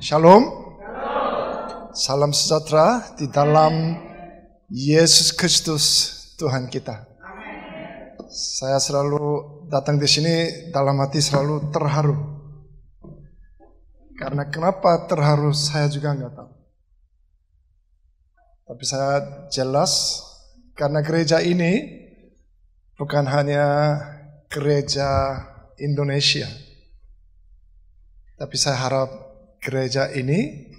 Shalom. Salam sejahtera di dalam Yesus Kristus Tuhan kita. Saya selalu datang di sini dalam hati selalu terharu. Karena kenapa terharu saya juga nggak tahu. Tapi saya jelas karena gereja ini bukan hanya gereja Indonesia. Tapi saya harap gereja ini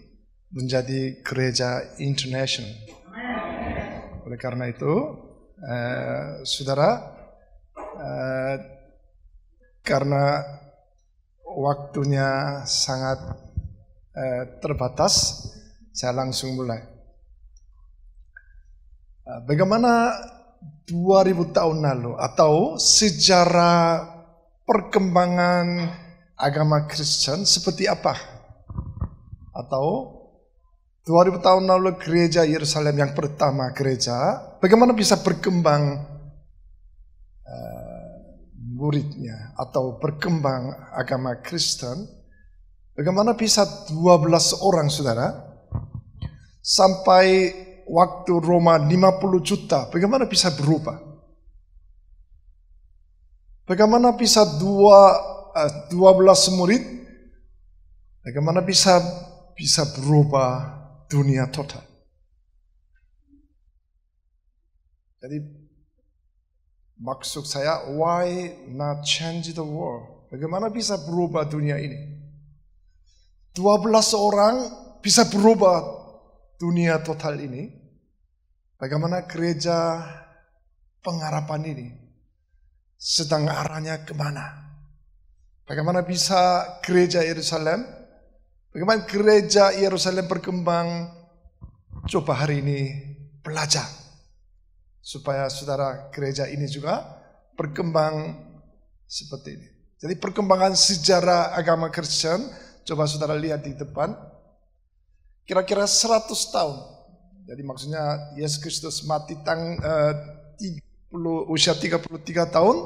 menjadi gereja internasional. Oleh karena itu, saudara, karena waktunya sangat terbatas, saya langsung mulai. Bagaimana 2000 tahun lalu atau sejarah perkembangan agama Kristen seperti apa? Atau 2000 tahun lalu gereja Yerusalem yang pertama gereja, bagaimana bisa berkembang muridnya atau berkembang agama Kristen? Bagaimana bisa 12 orang saudara sampai waktu Roma 50 juta, bagaimana bisa berubah? Bagaimana bisa 12 murid, bagaimana bisa berubah dunia total? Jadi maksud saya, why not change the world? Bagaimana bisa berubah dunia ini? 12 orang bisa berubah dunia total ini. Bagaimana gereja pengharapan ini sedang arahnya kemana? Bagaimana bisa gereja Yerusalem? Bagaimana gereja Yerusalem berkembang? Coba hari ini belajar. Supaya saudara gereja ini juga berkembang seperti ini. Jadi perkembangan sejarah agama Kristen, coba saudara lihat di depan. Kira-kira 100 tahun. Jadi maksudnya Yesus Kristus mati usia 33 tahun.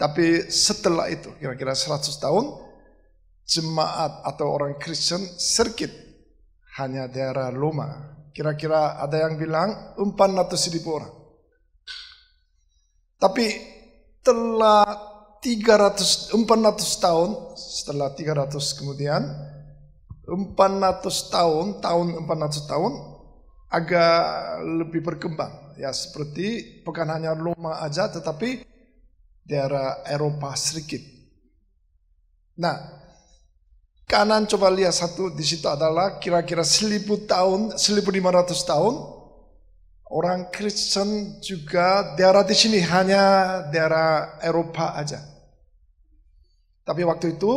Tapi setelah itu, kira-kira 100 tahun, jemaat atau orang Kristen sedikit hanya daerah Roma. Kira-kira ada yang bilang 400.000 orang. Tapi setelah 400 tahun, setelah 300 kemudian, 400 tahun, agak lebih berkembang. Ya seperti bukan hanya Roma aja, tetapi daerah Eropa sedikit. Nah, kanan coba lihat satu di situ adalah kira-kira 1000 tahun, 1500 tahun orang Kristen juga daerah di sini hanya daerah Eropa aja. Tapi waktu itu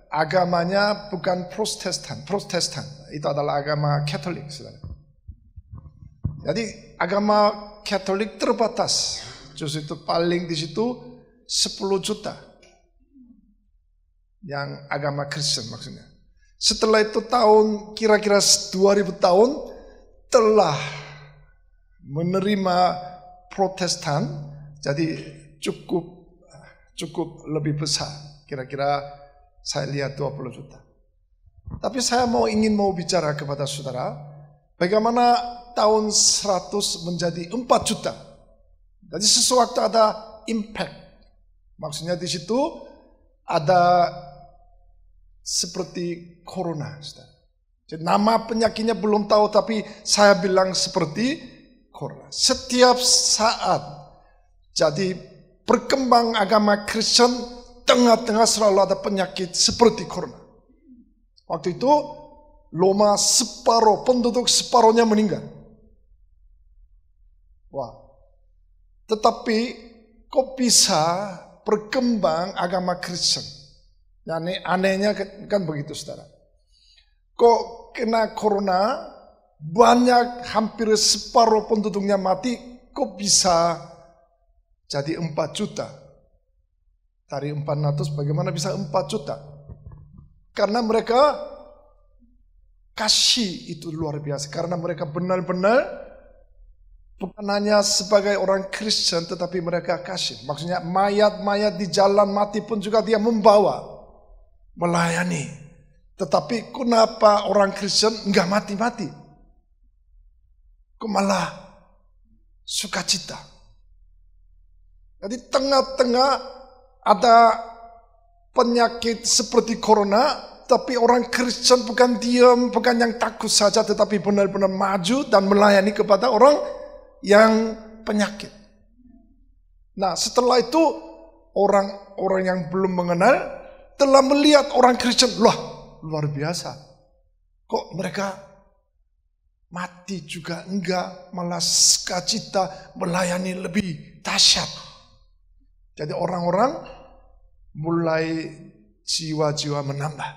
agamanya bukan Protestan, itu adalah agama Katolik. Jadi agama Katolik terbatas. Justru itu paling di situ 10 juta yang agama Kristen maksudnya. Setelah itu tahun kira-kira 2000 tahun telah menerima Protestan, jadi cukup lebih besar. Kira-kira saya lihat 20 juta. Tapi saya ingin bicara kepada saudara, bagaimana tahun 100 menjadi 4 juta. Jadi sesuatu ada impact. Maksudnya di situ ada seperti corona. Jadi nama penyakitnya belum tahu, tapi saya bilang seperti corona. Setiap saat jadi berkembang agama Kristen, tengah-tengah selalu ada penyakit seperti corona. Waktu itu Roma penduduk separuhnya meninggal. Wah. Tetapi kok bisa berkembang agama Kristen? Yani anehnya kan begitu saudara. Kok kena corona, hampir separuh penduduknya mati, kok bisa jadi 4 juta? Dari 400 bagaimana bisa 4 juta? Karena mereka kasih itu luar biasa. Karena mereka benar-benar bukan hanya sebagai orang Kristen, tetapi mereka kasih. Maksudnya mayat-mayat di jalan mati pun juga dia membawa, melayani. Tetapi kenapa orang Kristen enggak mati-mati? Kok malah sukacita? Jadi tengah-tengah ada penyakit seperti corona, tapi orang Kristen bukan diam, bukan yang takut saja, tetapi benar-benar maju dan melayani kepada orang yang penyakit. Nah, setelah itu orang-orang yang belum mengenal telah melihat orang Kristen, loh, luar biasa. Kok mereka mati juga enggak, malah sukacita melayani lebih dahsyat. Jadi orang-orang mulai jiwa-jiwa menambah.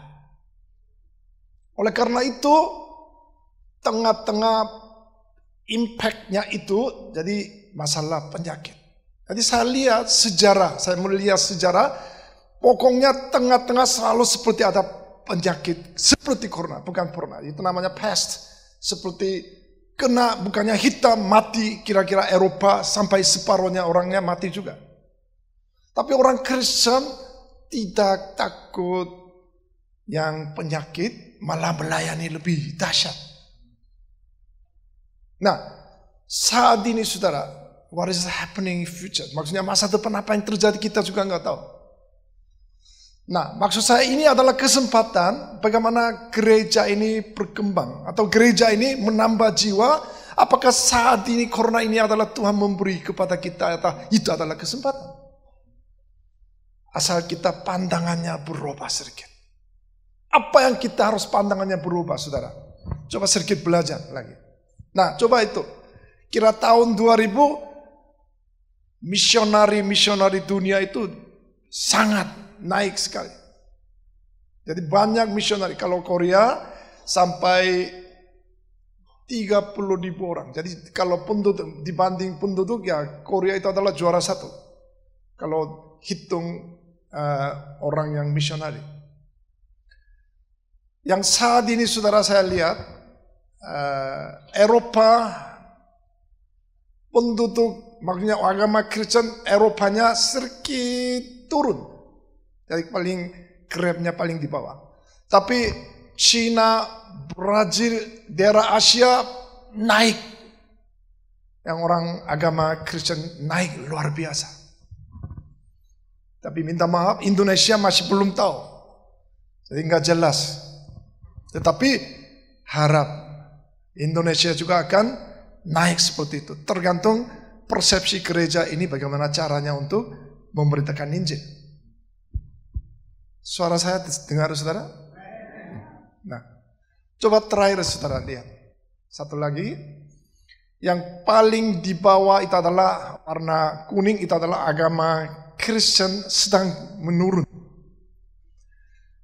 Oleh karena itu, tengah-tengah impact-nya itu jadi masalah penyakit. Jadi saya lihat sejarah, saya melihat sejarah, pokoknya tengah-tengah selalu seperti ada penyakit seperti corona, bukan corona, itu namanya pest. Seperti kena, bukannya hitam mati, kira-kira Eropa sampai separuhnya orangnya mati juga. Tapi orang Kristen tidak takut yang penyakit, malah melayani lebih dahsyat. Nah, saat ini saudara, what is happening in future? Maksudnya masa depan apa yang terjadi kita juga nggak tahu. Nah, maksud saya ini adalah kesempatan bagaimana gereja ini berkembang atau gereja ini menambah jiwa. Apakah saat ini corona ini adalah Tuhan memberi kepada kita atau itu adalah kesempatan? Asal kita pandangannya berubah sedikit. Apa yang kita harus pandangannya berubah, saudara? Coba sedikit belajar lagi. Nah, coba itu. Kira tahun 2000 misionari dunia itu sangat naik sekali. Jadi banyak misionari. Kalau Korea sampai 30.000 orang. Jadi kalau penduduk dibanding penduduk ya Korea itu adalah juara satu. Kalau hitung orang yang misionari. Yang saat ini saudara saya lihat Eropa penduduk maksudnya agama Kristen Eropanya sedikit turun. Jadi paling grabnya paling di bawah. Tapi Cina, Brazil, daerah Asia naik. Yang orang agama Kristen naik luar biasa. Tapi minta maaf Indonesia masih belum tahu. Jadi nggak jelas. Tetapi harap Indonesia juga akan naik seperti itu. Tergantung persepsi gereja ini bagaimana caranya untuk memberitakan Injil. Suara saya dengar saudara? Nah, coba terakhir saudara lihat. Satu lagi. Yang paling di bawah itu adalah warna kuning, itu adalah agama Kristen sedang menurun.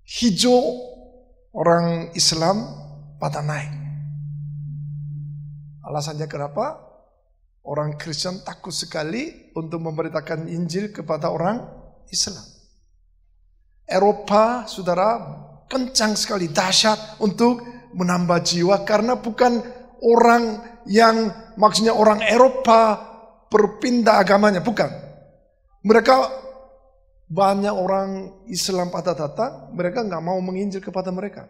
Hijau orang Islam pada naik. Alasannya kenapa? Orang Kristen takut sekali untuk memberitakan Injil kepada orang Islam. Eropa, saudara, kencang sekali, dahsyat untuk menambah jiwa. Karena bukan orang yang, maksudnya orang Eropa berpindah agamanya, bukan. Mereka, banyak orang Islam pada datang, mereka nggak mau menginjil kepada mereka.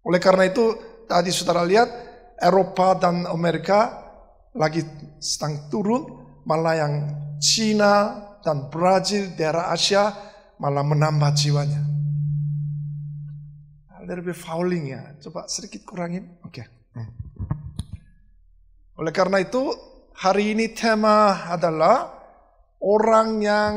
Oleh karena itu, tadi saudara lihat, Eropa dan Amerika lagi sedang turun, malah yang Cina dan Brazil, daerah Asia, malah menambah jiwanya. Lebih fouling ya. Coba sedikit kurangin. Oke. Oleh karena itu, hari ini tema adalah orang yang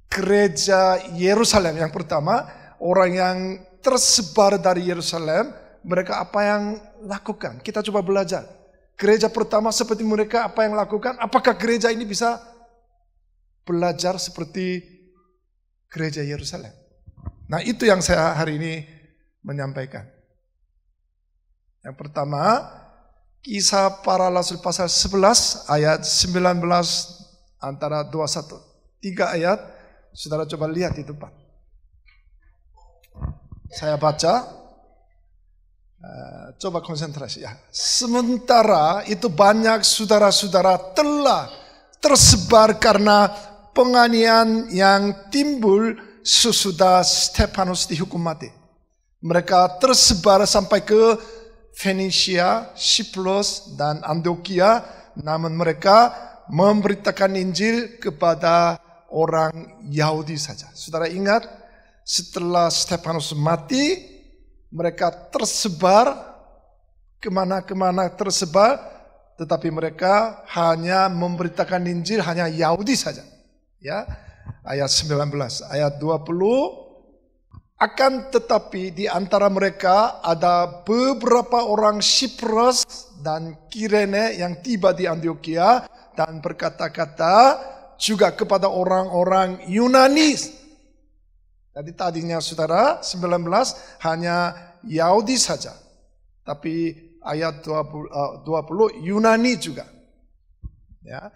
gereja Yerusalem. Yang pertama, orang yang tersebar dari Yerusalem, mereka apa yang lakukan? Kita coba belajar. Gereja pertama seperti mereka apa yang lakukan? Apakah gereja ini bisa belajar seperti gereja Yerusalem? Nah, itu yang saya hari ini menyampaikan. Yang pertama, Kisah Para Rasul pasal 11 ayat 19 antara 21. 3 ayat, saudara coba lihat di depan. Saya baca, coba konsentrasi ya. Sementara itu banyak saudara-saudara telah tersebar karena penganiayaan yang timbul sesudah Stefanus dihukum mati. Mereka tersebar sampai ke Fenisia, Siprus, dan Antioquia. Namun mereka memberitakan Injil kepada orang Yahudi saja. Saudara ingat, setelah Stefanus mati, mereka tersebar kemana-kemana tersebar, tetapi mereka hanya memberitakan Injil hanya Yahudi saja. Ya, ayat 19, ayat 20. Akan tetapi di antara mereka ada beberapa orang Siprus dan Kirene yang tiba di Antioquia dan berkata-kata juga kepada orang-orang Yunani. Jadi tadinya saudara 19 hanya Yahudi saja. Tapi ayat 20 Yunani juga. Ya.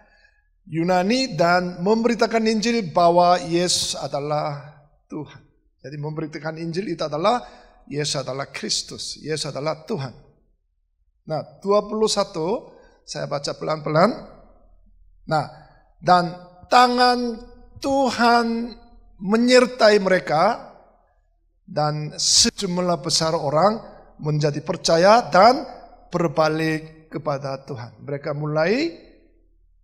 Yunani dan memberitakan Injil bahwa Yesus adalah Tuhan. Jadi memberitakan Injil itu adalah Yesus adalah Kristus, Yesus adalah Tuhan. Nah, 21 saya baca pelan-pelan. Nah, dan tangan Tuhan menyertai mereka dan sejumlah besar orang menjadi percaya dan berbalik kepada Tuhan. Mereka mulai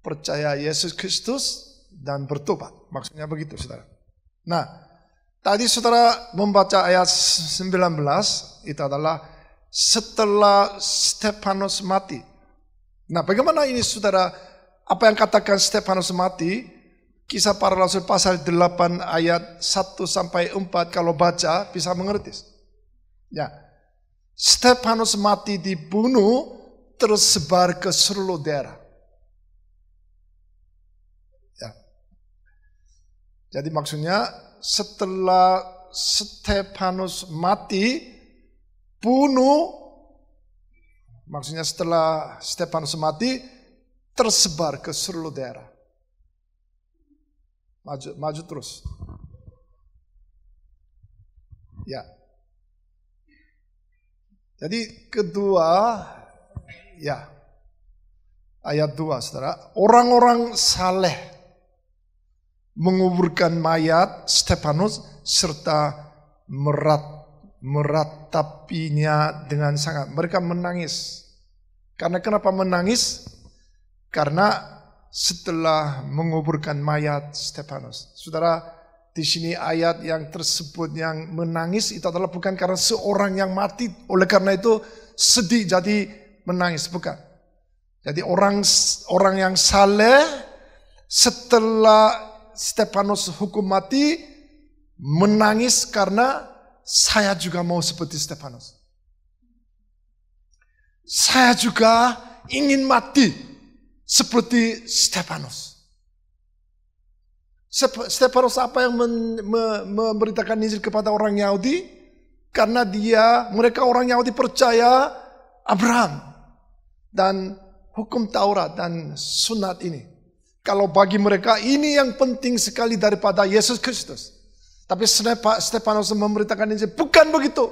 percaya Yesus Kristus dan bertobat. Maksudnya begitu, saudara. Nah, tadi saudara membaca ayat 19, itu adalah setelah Stefanus mati. Nah, bagaimana ini saudara, apa yang katakan Stefanus mati? Kisah Para Rasul pasal 8 ayat 1-4 kalau baca bisa mengerti. Ya, Stefanus mati dibunuh tersebar ke seluruh daerah. Ya. Jadi maksudnya setelah Stefanus mati, maksudnya setelah Stefanus mati, tersebar ke seluruh daerah. Maju terus. Ya. Jadi kedua, ya, ayat 2, saudara. Orang-orang saleh menguburkan mayat Stefanus serta meratapinya dengan sangat. Mereka menangis. Karena kenapa menangis? Karena setelah menguburkan mayat Stefanus. Saudara, di sini ayat yang tersebut yang menangis itu adalah bukan karena seorang yang mati. Oleh karena itu sedih jadi menangis. Bukan. Jadi orang yang saleh setelah Stefanus hukum mati menangis karena saya juga mau seperti Stefanus. Saya juga ingin mati seperti Stefanus. Stefanus apa yang memberitakan Injil kepada orang Yahudi? Karena mereka orang Yahudi percaya Abraham dan hukum Taurat dan sunat ini. Kalau bagi mereka ini yang penting sekali daripada Yesus Kristus. Tapi Stefanus memberitakan Injil, bukan begitu.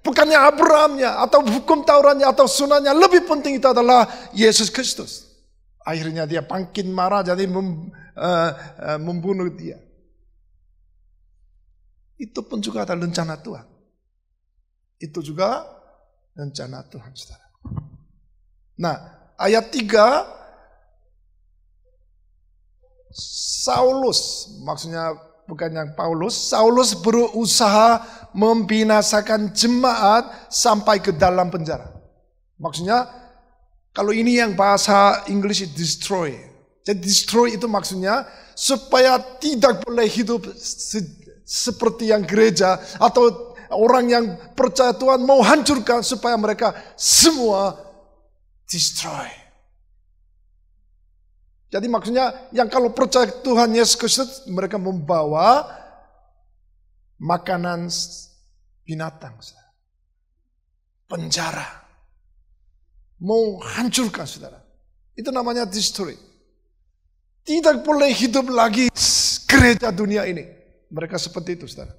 Bukannya Abrahamnya atau hukum Tauratnya atau sunatnya, lebih penting itu adalah Yesus Kristus. Akhirnya dia bangkit marah jadi membunuh dia. Itu pun juga ada rencana Tuhan. Itu juga rencana Tuhan, saudara. Nah, ayat 3, Saulus, maksudnya bukan yang Paulus, Saulus berusaha membinasakan jemaat sampai ke dalam penjara. Maksudnya, kalau ini yang bahasa Inggris destroy. Jadi destroy itu maksudnya supaya tidak boleh hidup seperti yang gereja atau orang yang percaya Tuhan mau hancurkan supaya mereka semua destroy. Jadi maksudnya yang kalau percaya Tuhan Yesus Kristus mereka membawa makanan binatang, penjara, mau hancurkan saudara. Itu namanya destroy. Tidak boleh hidup lagi gereja dunia ini. Mereka seperti itu saudara.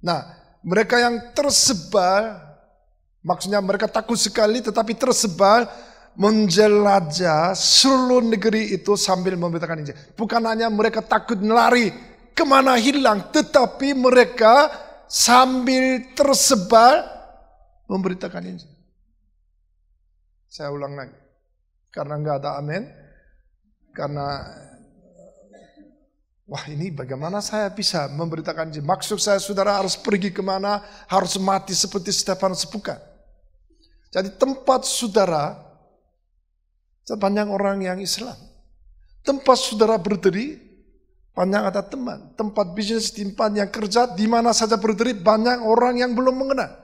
Nah, mereka yang tersebar, maksudnya mereka takut sekali tetapi tersebar menjelajah seluruh negeri itu sambil memberitakan Injil. Bukan hanya mereka takut lari kemana hilang, tetapi mereka sambil tersebar memberitakan Injil. Saya ulang lagi. Karena nggak ada amin. Karena wah, ini bagaimana saya bisa memberitakan Injil? Maksud saya saudara harus pergi kemana, harus mati seperti Stefanus, bukan. Jadi tempat saudara, sepanjang orang yang Islam. Tempat saudara berdiri, banyak ada teman. Tempat bisnis, tempat yang kerja, di mana saja berdiri, banyak orang yang belum mengenal.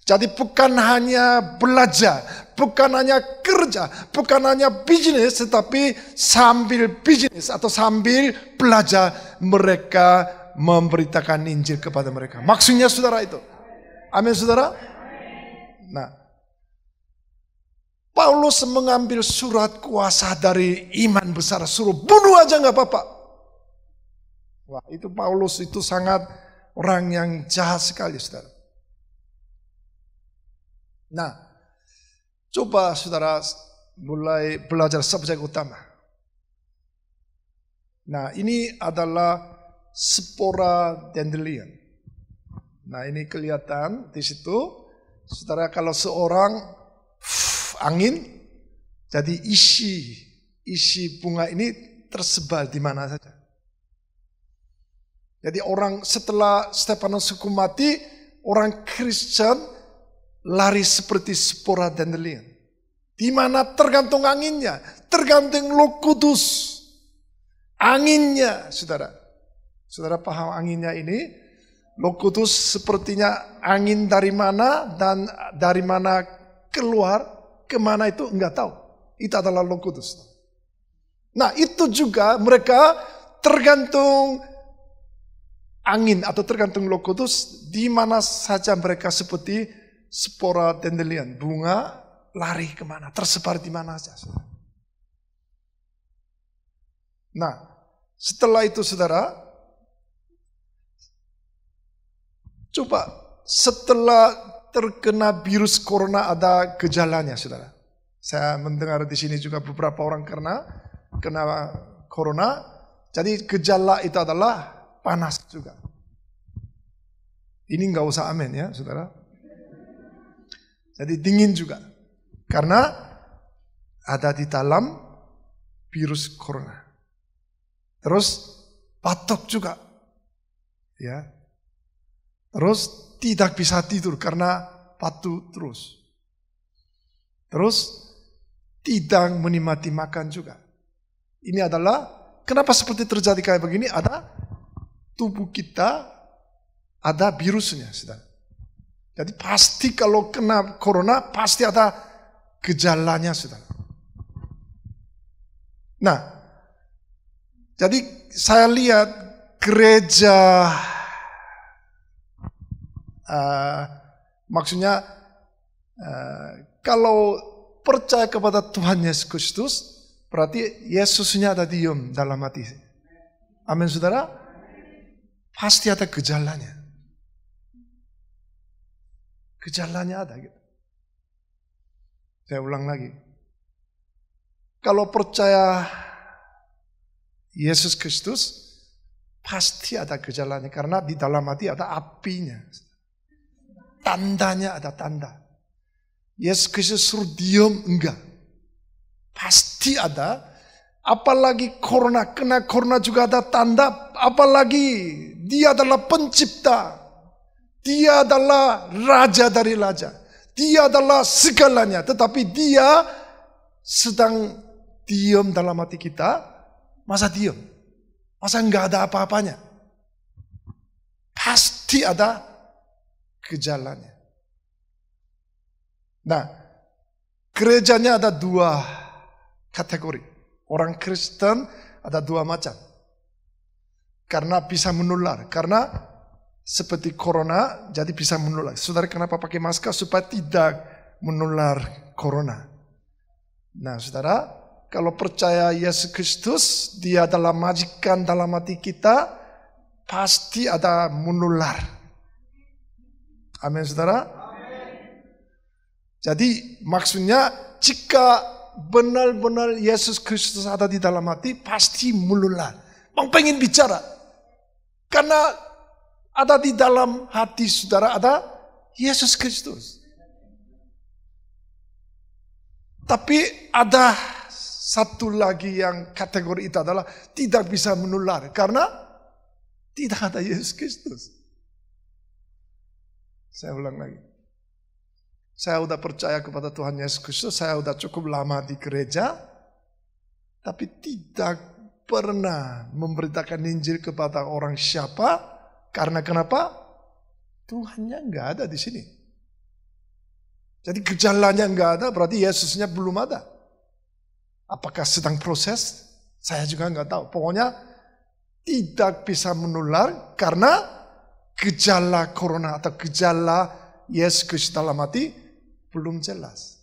Jadi bukan hanya belajar, bukan hanya kerja, bukan hanya bisnis, tetapi sambil bisnis atau sambil belajar mereka memberitakan Injil kepada mereka. Maksudnya saudara itu. Amin saudara? Nah, Paulus mengambil surat kuasa dari iman besar, suruh bunuh aja nggak apa-apa. Wah, itu Paulus itu sangat orang yang jahat sekali saudara. Nah, coba saudara mulai belajar subjek utama. Nah, ini adalah spora dandelion. Nah, ini kelihatan di situ. Saudara, kalau seorang angin, jadi isi bunga ini tersebar di mana saja. Jadi orang setelah Stefanus hukum mati, orang Kristen lari seperti spora dandelion. Di mana tergantung anginnya, tergantung Roh Kudus. Anginnya, saudara. Saudara paham anginnya ini? Roh Kudus sepertinya angin dari mana dan dari mana keluar, kemana itu enggak tahu. Itu adalah Roh Kudus. Nah, itu juga mereka tergantung angin atau tergantung Roh Kudus, di mana saja mereka seperti spora dandelion, bunga lari kemana, tersebar di mana saja. Nah, setelah itu saudara, coba setelah terkena virus corona ada gejalanya saudara. Saya mendengar di sini juga beberapa orang kena corona, jadi gejala itu adalah panas juga. Ini nggak usah amin ya saudara. Jadi dingin juga. Karena ada di dalam virus corona. Terus batuk juga. Ya. Terus tidak bisa tidur karena batuk terus. Terus tidak menikmati makan juga. Ini adalah kenapa seperti terjadi kayak begini? Ada tubuh kita ada virusnya, saudara. Jadi pasti kalau kena corona pasti ada gejalanya, saudara. Nah, jadi saya lihat gereja, maksudnya kalau percaya kepada Tuhan Yesus Kristus, berarti Yesusnya ada diam dalam hati. Amin, saudara. Pasti ada gejalanya. Gejalanya ada gitu. Saya ulang lagi. Kalau percaya Yesus Kristus, pasti ada gejalanya. Karena di dalam hati ada apinya. Tandanya ada tanda. Yesus Kristus suruh diam, enggak. Pasti ada. Apalagi corona, kena corona juga ada tanda. Apalagi dia adalah pencipta. Dia adalah raja dari raja. Dia adalah segalanya. Tetapi dia sedang diam dalam hati kita. Masa diam? Masa enggak ada apa-apanya? Pasti ada gejalanya. Nah, gerejanya ada dua kategori. Orang Kristen ada dua macam. Karena bisa menular. Karena seperti corona, jadi bisa menular. Saudara kenapa pakai masker? Supaya tidak menular corona. Nah saudara, kalau percaya Yesus Kristus, dia adalah majikan dalam hati kita, pasti ada menular. Amin saudara. Amin. Jadi maksudnya jika benar-benar Yesus Kristus ada di dalam hati, pasti menular. Bang pengen bicara. Karena Ada di dalam hati saudara, ada Yesus Kristus. Tapi ada satu lagi yang kategori itu adalah tidak bisa menular. Karena tidak ada Yesus Kristus. Saya ulang lagi. Saya udah percaya kepada Tuhan Yesus Kristus. Saya udah cukup lama di gereja. Tapi tidak pernah memberitakan Injil kepada orang siapa. Karena kenapa? Tuhannya nggak ada di sini. Jadi gejalanya nggak ada, berarti Yesusnya belum ada. Apakah sedang proses? Saya juga nggak tahu. Pokoknya tidak bisa menular karena gejala corona atau gejala Yesus Kristus dalam hati belum jelas.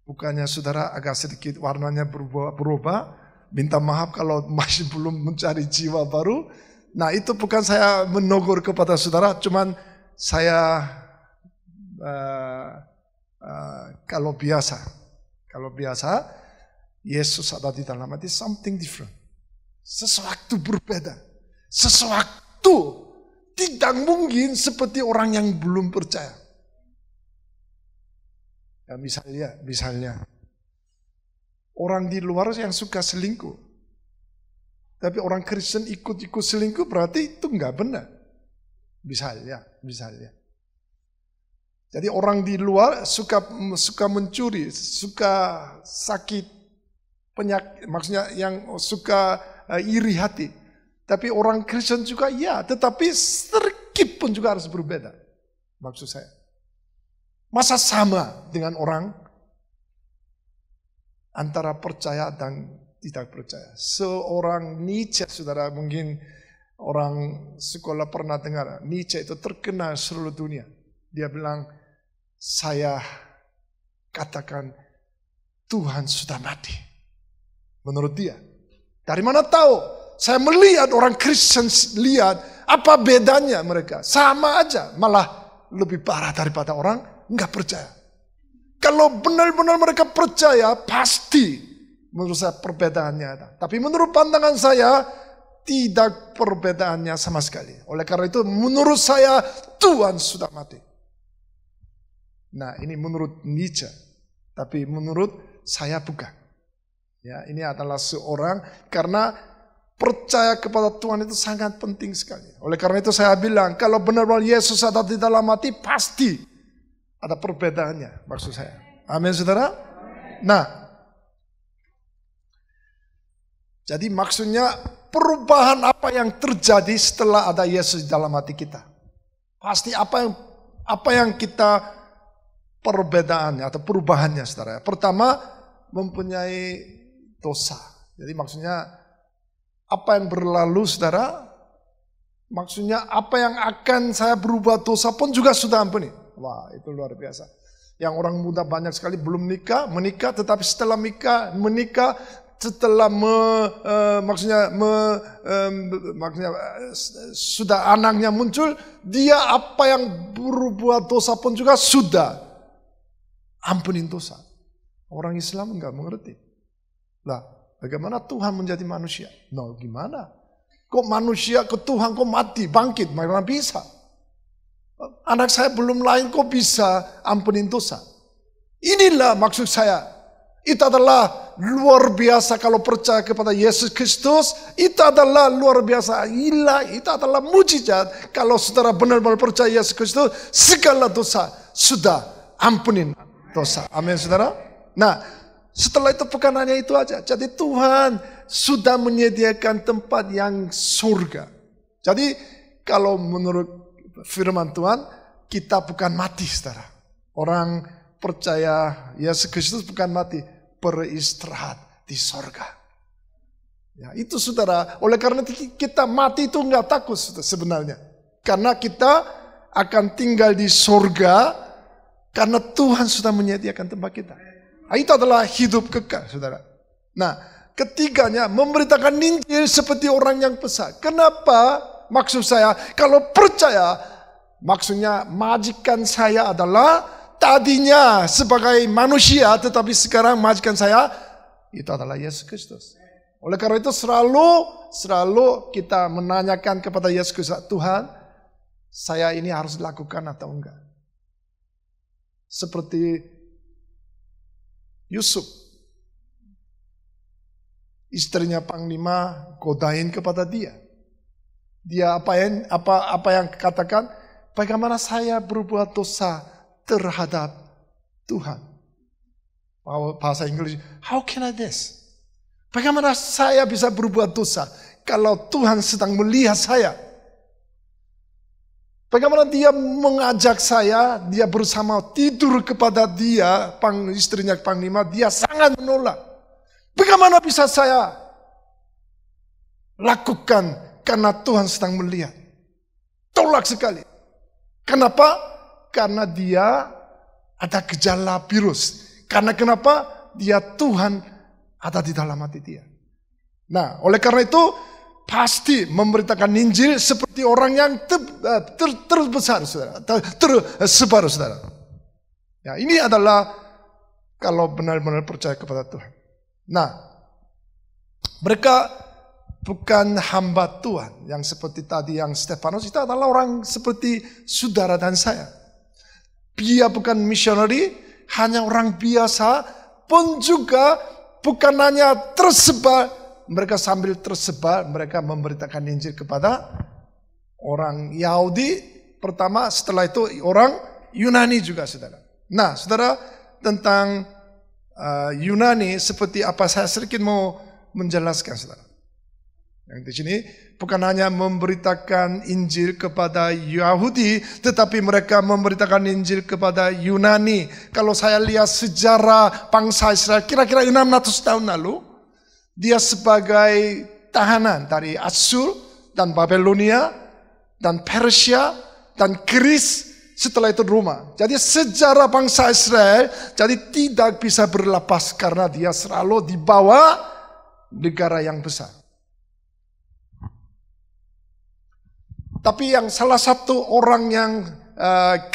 Bukannya saudara agak sedikit warnanya berubah. Minta maaf kalau masih belum mencari jiwa baru. Nah itu bukan saya menegur kepada saudara, cuman saya kalau biasa Yesus ada di dalam hati something different. Sesuatu berbeda. Sesuatu tidak mungkin seperti orang yang belum percaya. Ya, misalnya orang di luar yang suka selingkuh. Tapi orang Kristen ikut-ikut selingkuh berarti itu enggak benar. Misalnya. Jadi orang di luar suka mencuri, suka sakit penyakit, maksudnya yang suka iri hati. Tapi orang Kristen juga ya, tetapi sedikit pun juga harus berbeda. Maksud saya. Masa sama dengan orang antara percaya dan tidak percaya. Seorang Nietzsche, saudara, mungkin orang sekolah pernah dengar. Nietzsche itu terkenal seluruh dunia. Dia bilang, saya katakan Tuhan sudah mati. Menurut dia. Dari mana tahu? Saya melihat orang Kristen lihat apa bedanya mereka. Sama aja, malah lebih parah daripada orang nggak percaya. Kalau benar-benar mereka percaya, pasti menurut saya perbedaannya ada. Tapi menurut pandangan saya, tidak perbedaannya sama sekali. Oleh karena itu, menurut saya, Tuhan sudah mati. Nah, ini menurut Nietzsche. Tapi menurut saya bukan. Ya, ini adalah seorang, karena percaya kepada Tuhan itu sangat penting sekali. Oleh karena itu saya bilang, kalau benar-benar Yesus ada di dalam hati, pasti ada perbedaannya, maksud saya. Amin, saudara? Nah, jadi maksudnya perubahan apa yang terjadi setelah ada Yesus di dalam hati kita. Pasti apa yang kita perbedaannya atau perubahannya, saudara. Pertama, mempunyai dosa. Jadi maksudnya apa yang berlalu, saudara, maksudnya apa yang akan saya berubah dosa pun juga sudah ampuni. Wah, itu luar biasa. Yang orang muda banyak sekali belum menikah, tetapi setelah menikah, setelah maksudnya sudah anaknya muncul, dia apa yang berbuat dosa pun juga sudah ampunin dosa. Orang Islam enggak mengerti. Lah, bagaimana Tuhan menjadi manusia? No, gimana? Kok manusia ke Tuhan kok mati, bangkit, bagaimana bisa? Anak saya belum lahir kok bisa ampunin dosa. Inilah maksud saya. Itu adalah luar biasa kalau percaya kepada Yesus Kristus. Itu adalah luar biasa. Itu adalah mujizat. Kalau saudara benar-benar percaya Yesus Kristus, segala dosa sudah ampunin dosa. Amin, saudara. Nah, setelah itu bukan hanya itu aja. Jadi Tuhan sudah menyediakan tempat yang surga. Jadi kalau menurut firman Tuhan, kita bukan mati, saudara. Orang percaya Yesus Kristus bukan mati, beristirahat di sorga. Ya, itu saudara. Oleh karena kita mati itu enggak takut sebenarnya. Karena kita akan tinggal di sorga, karena Tuhan sudah menyediakan tempat kita. Nah, itu adalah hidup kekal, saudara. Nah, ketiganya, memberitakan Injil seperti orang yang besar. Kenapa? Maksud saya, kalau percaya, maksudnya majikan saya adalah tadinya sebagai manusia, tetapi sekarang majikan saya itu adalah Yesus Kristus. Oleh karena itu selalu kita menanyakan kepada Yesus Kristus, Tuhan, saya ini harus dilakukan atau enggak? Seperti Yusuf, istrinya Panglima godain kepada dia. Dia apa yang katakan? Bagaimana saya berbuat dosa terhadap Tuhan? Bahasa Inggris, how can I this? Bagaimana saya bisa berbuat dosa kalau Tuhan sedang melihat saya? Bagaimana dia mengajak saya, dia bersama tidur kepada dia, istrinya Panglima, dia sangat menolak. Bagaimana bisa saya lakukan karena Tuhan sedang melihat? Tolak sekali. Kenapa? Karena dia ada gejala virus. Karena kenapa? Dia Tuhan ada di dalam hati dia. Nah, oleh karena itu pasti memberitakan Injil seperti orang yang terbesar, saudara, tersebar, saudara. Ya, ini adalah kalau benar-benar percaya kepada Tuhan. Nah, mereka bukan hamba Tuhan yang seperti tadi yang Stefanus, itu adalah orang seperti saudara dan saya. Dia bukan missionary, hanya orang biasa, pun juga bukan hanya tersebar, mereka sambil tersebar, mereka memberitakan Injil kepada orang Yahudi pertama, setelah itu orang Yunani juga, saudara. Nah, saudara, tentang Yunani seperti apa saya sedikit mau menjelaskan, saudara. Yang di sini bukan hanya memberitakan Injil kepada Yahudi, tetapi mereka memberitakan Injil kepada Yunani. Kalau saya lihat sejarah bangsa Israel kira-kira 600 tahun lalu, dia sebagai tahanan dari Asyur dan Babelonia dan Persia dan Kris, setelah itu Roma. Jadi sejarah bangsa Israel jadi tidak bisa berlepas karena dia selalu di bawah negara yang besar. Tapi yang salah satu orang yang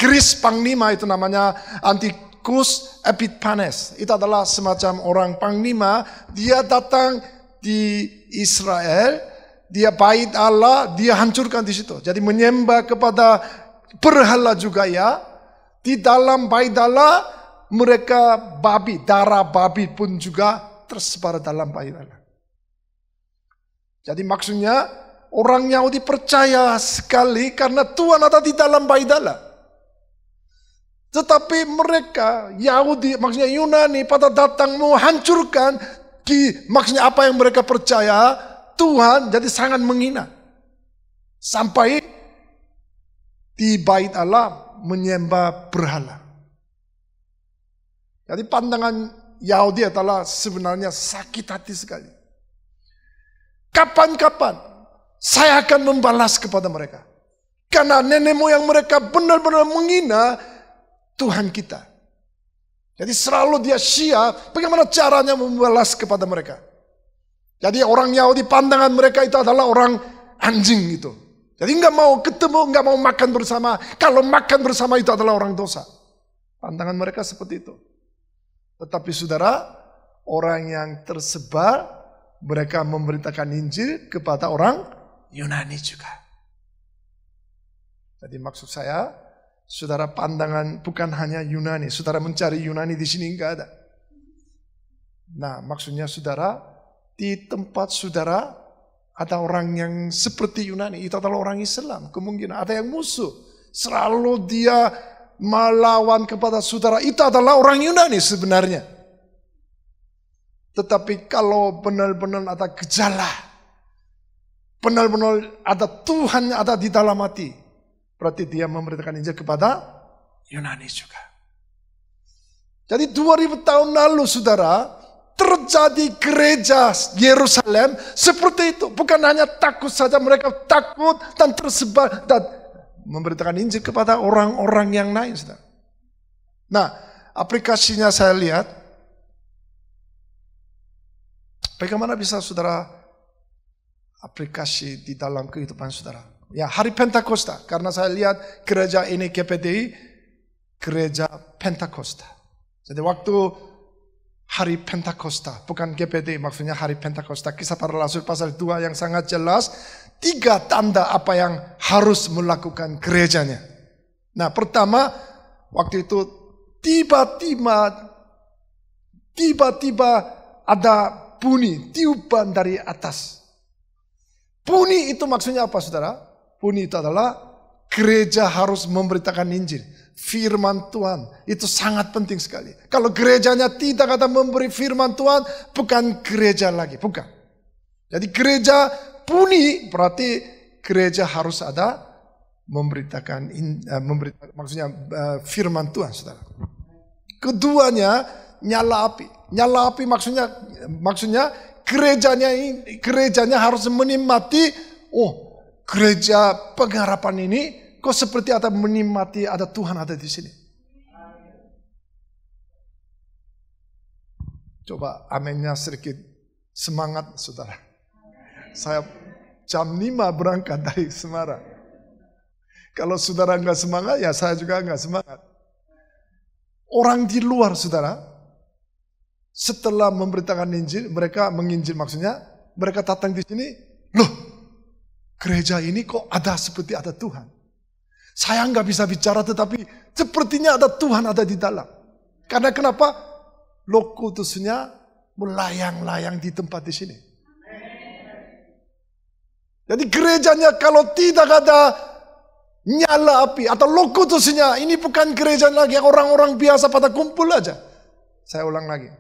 Kris Panglima itu namanya Antiochus Epiphanes. Itu adalah semacam orang Panglima. Dia datang di Israel, dia bait Allah, dia hancurkan di situ. Jadi menyembah kepada berhala juga ya. Di dalam bait Allah mereka babi, darah babi pun juga tersebar dalam bait Allah. Jadi maksudnya orang Yahudi percaya sekali karena Tuhan ada di dalam bait Allah. Tetapi mereka Yahudi, maksudnya Yunani, pada datang mau hancurkan, maksudnya apa yang mereka percaya, Tuhan jadi sangat menghina. Sampai di bait Allah menyembah berhala. Jadi pandangan Yahudi adalah sebenarnya sakit hati sekali. Kapan-kapan saya akan membalas kepada mereka. Karena nenek moyang mereka benar-benar menghina Tuhan kita. Jadi selalu dia siap bagaimana caranya membalas kepada mereka. Jadi orang Yahudi pandangan mereka itu adalah orang anjing gitu. Jadi nggak mau ketemu, nggak mau makan bersama. Kalau makan bersama itu adalah orang dosa. Pandangan mereka seperti itu. Tetapi saudara, orang yang tersebar, mereka memberitakan Injil kepada orang Yunani juga. Jadi maksud saya, saudara pandangan bukan hanya Yunani. Saudara mencari Yunani di sini enggak ada. Nah, maksudnya saudara, di tempat saudara ada orang yang seperti Yunani. Itu adalah orang Islam. Kemungkinan ada yang musuh. Selalu dia melawan kepada saudara. Itu adalah orang Yunani sebenarnya. Tetapi kalau benar-benar ada gejala, benar-benar ada Tuhan ada di dalam hati, berarti dia memberitakan Injil kepada Yunani juga. Jadi 2000 tahun lalu saudara, terjadi gereja Yerusalem seperti itu. Bukan hanya takut saja, mereka takut dan tersebar dan memberitakan Injil kepada orang-orang yang lain, saudara. Nah, aplikasinya saya lihat, bagaimana bisa saudara aplikasi di dalam kehidupan saudara. Ya, hari Pentakosta, karena saya lihat gereja ini GPDI, gereja Pentakosta. Jadi waktu hari Pentakosta, bukan GPD, maksudnya hari Pentakosta. Kisah Para Rasul pasal 2 yang sangat jelas, 3 tanda apa yang harus melakukan gerejanya. Nah, pertama, waktu itu tiba-tiba ada bunyi, tiupan dari atas. Bunyi itu maksudnya apa, saudara? Bunyi itu adalah gereja harus memberitakan Injil. Firman Tuhan itu sangat penting sekali. Kalau gerejanya tidak ada memberi firman Tuhan, bukan gereja lagi, bukan. Jadi gereja bunyi berarti gereja harus ada memberitakan, maksudnya firman Tuhan, saudara. Keduanya nyala api. Nyala api maksudnya gerejanya harus menikmati. Oh, gereja pengharapan ini kok seperti ada menikmati, ada Tuhan ada di sini. Coba amennya sedikit semangat, saudara. Saya jam 5 berangkat dari Semarang. Kalau saudara nggak semangat, ya saya juga nggak semangat. Orang di luar, saudara, setelah memberitakan Injil, mereka menginjil maksudnya, mereka datang di sini, loh, gereja ini kok ada seperti ada Tuhan. Saya nggak bisa bicara, tetapi sepertinya ada Tuhan ada di dalam. Karena kenapa? Roh Kudusnya melayang-layang di tempat di sini. Jadi gerejanya kalau tidak ada nyala api atau Roh Kudusnya, ini bukan gereja lagi, orang-orang biasa pada kumpul aja. Saya ulang lagi.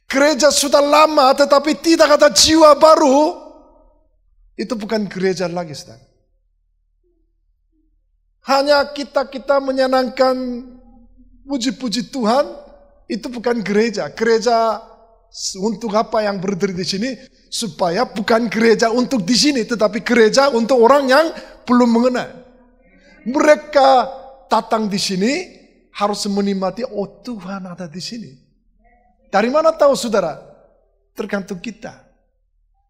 Gereja sudah lama tetapi tidak ada jiwa baru, itu bukan gereja lagi, saudara. Hanya kita menyenangkan, puji-puji Tuhan, itu bukan gereja. Gereja untuk apa yang berdiri di sini? Supaya bukan gereja untuk di sini, tetapi gereja untuk orang yang belum mengenal. Mereka datang di sini harus menikmati, oh Tuhan ada di sini. Dari mana tahu, saudara? Tergantung kita.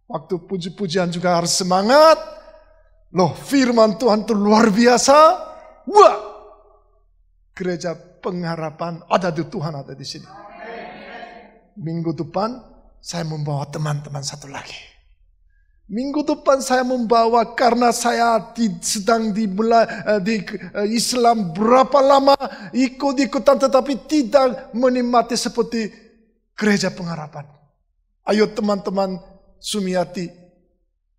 Waktu puji-pujian juga harus semangat. Loh, firman Tuhan itu luar biasa. Wah, gereja pengharapan ada di Tuhan ada di sini. Minggu depan saya membawa teman-teman satu lagi. Minggu depan saya membawa, karena saya sedang di Islam berapa lama ikut-ikutan tetapi tidak menikmati seperti gereja pengharapan. Ayo teman-teman Sumiati,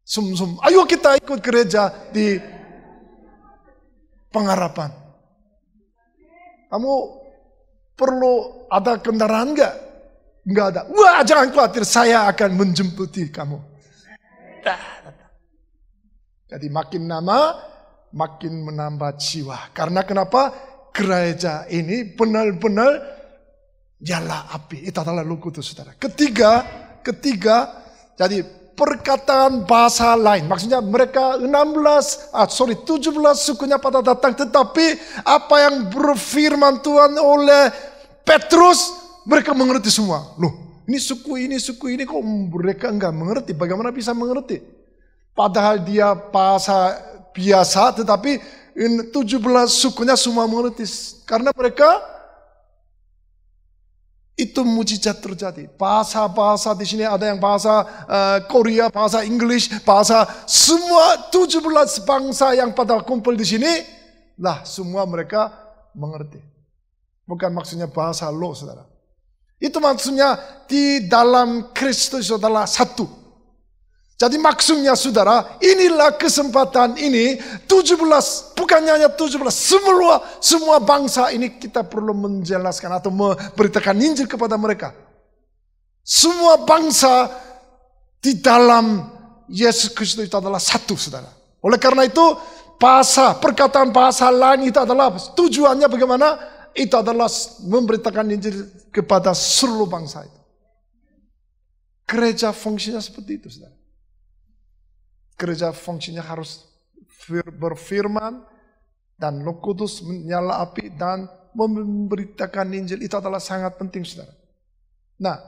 Sumsum, ayo kita ikut gereja di pengharapan. Kamu perlu ada kendaraan enggak? Enggak ada. Wah, jangan khawatir, saya akan menjemputi kamu. Jadi makin lama makin menambah jiwa. Karena kenapa? Gereja ini benar-benar nyala api. Itu adalah Roh Kudus, saudara. Ketiga, jadi perkataan bahasa lain. Maksudnya mereka 17 sukunya pada datang. Tetapi apa yang berfirman Tuhan oleh Petrus, mereka mengerti semua. Loh, ini suku ini kok mereka enggak mengerti. Bagaimana bisa mengerti? Padahal dia bahasa biasa, tetapi 17 sukunya semua mengerti. Karena mereka itu mujizat terjadi. Bahasa-bahasa di sini ada yang bahasa Korea, bahasa English, bahasa semua 17 bangsa yang pada kumpul di sini, lah semua mereka mengerti. Bukan maksudnya bahasa lo, saudara. Itu maksudnya di dalam Kristus adalah satu. Jadi maksudnya, saudara, inilah kesempatan ini 17, bukannya hanya 17, semua bangsa ini kita perlu menjelaskan atau memberitakan Injil kepada mereka. Semua bangsa di dalam Yesus Kristus itu adalah satu, saudara. Oleh karena itu, perkataan bahasa lain itu adalah tujuannya bagaimana? Itu adalah memberitakan Injil kepada seluruh bangsa itu. Gereja fungsinya seperti itu, saudara. Gereja fungsinya harus berfirman dan Roh Kudus menyala api dan memberitakan Injil. Itu adalah sangat penting, saudara. Nah,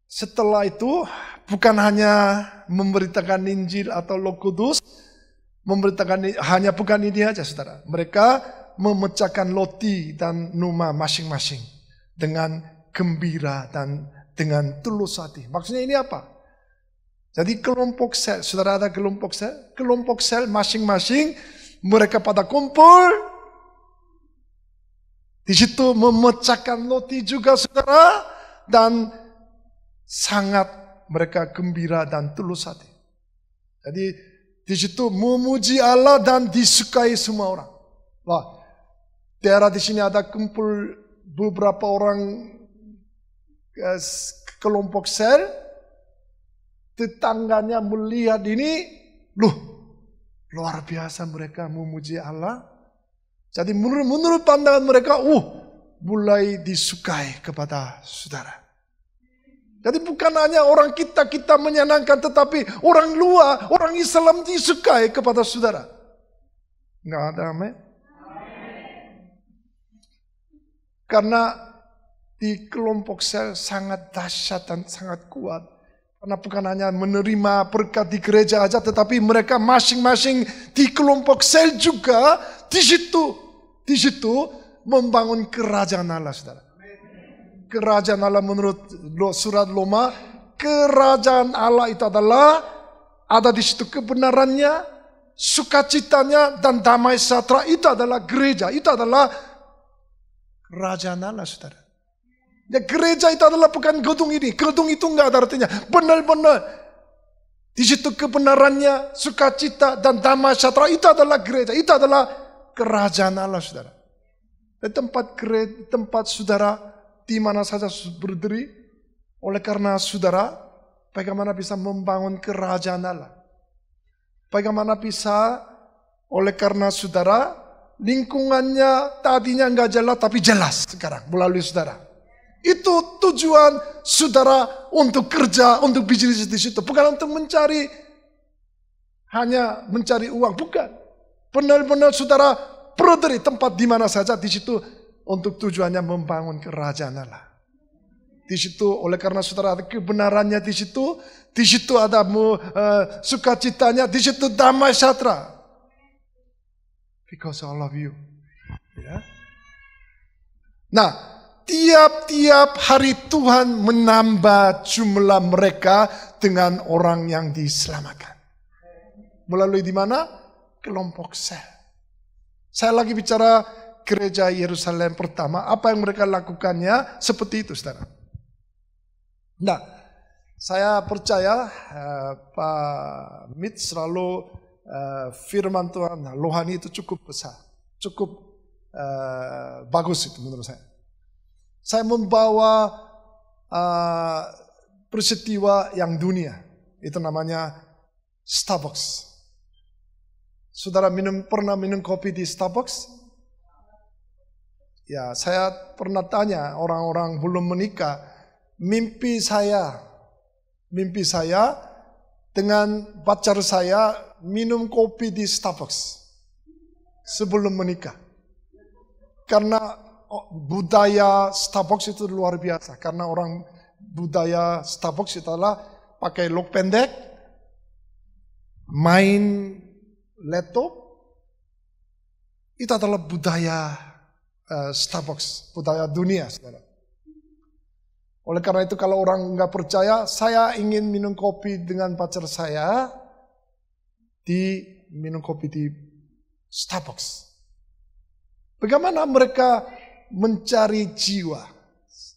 setelah itu bukan hanya memberitakan Injil atau Roh Kudus, bukan ini aja, saudara. Mereka memecahkan roti dan numa masing-masing dengan gembira dan dengan tulus hati. Maksudnya ini apa? Jadi kelompok sel, saudara ada kelompok sel masing-masing mereka pada kumpul. Di situ memecahkan roti juga saudara, dan sangat mereka gembira dan tulus hati. Jadi di situ memuji Allah dan disukai semua orang. Wah, daerah di sini ada kumpul beberapa orang kelompok sel. Tetangganya melihat ini, luar biasa mereka memuji Allah. Jadi menurut pandangan mereka, mulai disukai kepada saudara. Jadi bukan hanya orang kita menyenangkan, tetapi orang luar, orang Islam disukai kepada saudara. Enggak ada, amin. Karena di kelompok sel sangat dahsyat dan sangat kuat. Karena bukan hanya menerima berkat di gereja aja, tetapi mereka masing-masing di kelompok sel juga di situ membangun kerajaan Allah, saudara. Kerajaan Allah menurut surat Roma, kerajaan Allah itu adalah ada di situ kebenarannya, sukacitanya dan damai sejahtera. Itu adalah gereja, itu adalah kerajaan Allah, saudara. Ya, gereja itu adalah bukan gedung ini, gedung itu enggak ada artinya. Benar-benar di situ kebenarannya, sukacita dan damai sejahtera, itu adalah gereja, itu adalah kerajaan Allah, saudara. Di tempat saudara di mana saja berdiri, oleh karena saudara, bagaimana bisa membangun kerajaan Allah? Bagaimana bisa, oleh karena saudara, lingkungannya tadinya enggak jelas, tapi jelas sekarang melalui saudara. Itu tujuan saudara untuk kerja, untuk bisnis di situ. Bukan untuk hanya mencari uang, bukan. Benar-benar saudara berdiri tempat di mana saja di situ untuk tujuannya membangun kerajaan Allah. Di situ oleh karena saudara ada kebenarannya di situ ada sukacitanya, di situ damai sejahtera. Because I love you. Ya. Nah, tiap-tiap hari Tuhan menambah jumlah mereka dengan orang yang diselamatkan. Melalui di mana? Kelompok sel. Saya lagi bicara gereja Yerusalem pertama, apa yang mereka lakukannya seperti itu, saudara. Nah, saya percaya Pak Mit selalu firman Tuhan, rohani itu cukup besar, cukup bagus itu menurut saya. Saya membawa peristiwa yang dunia, itu namanya Starbucks. Saudara pernah minum kopi di Starbucks? Ya, saya pernah tanya orang-orang belum menikah, mimpi saya dengan pacar saya minum kopi di Starbucks sebelum menikah. Karena budaya Starbucks itu luar biasa. Karena budaya Starbucks itu adalah pakai rok pendek, main laptop. Itu adalah budaya Starbucks, budaya dunia, saudara. Oleh karena itu kalau orang nggak percaya, saya ingin minum kopi dengan pacar saya, minum kopi di Starbucks. Bagaimana mereka mencari jiwa?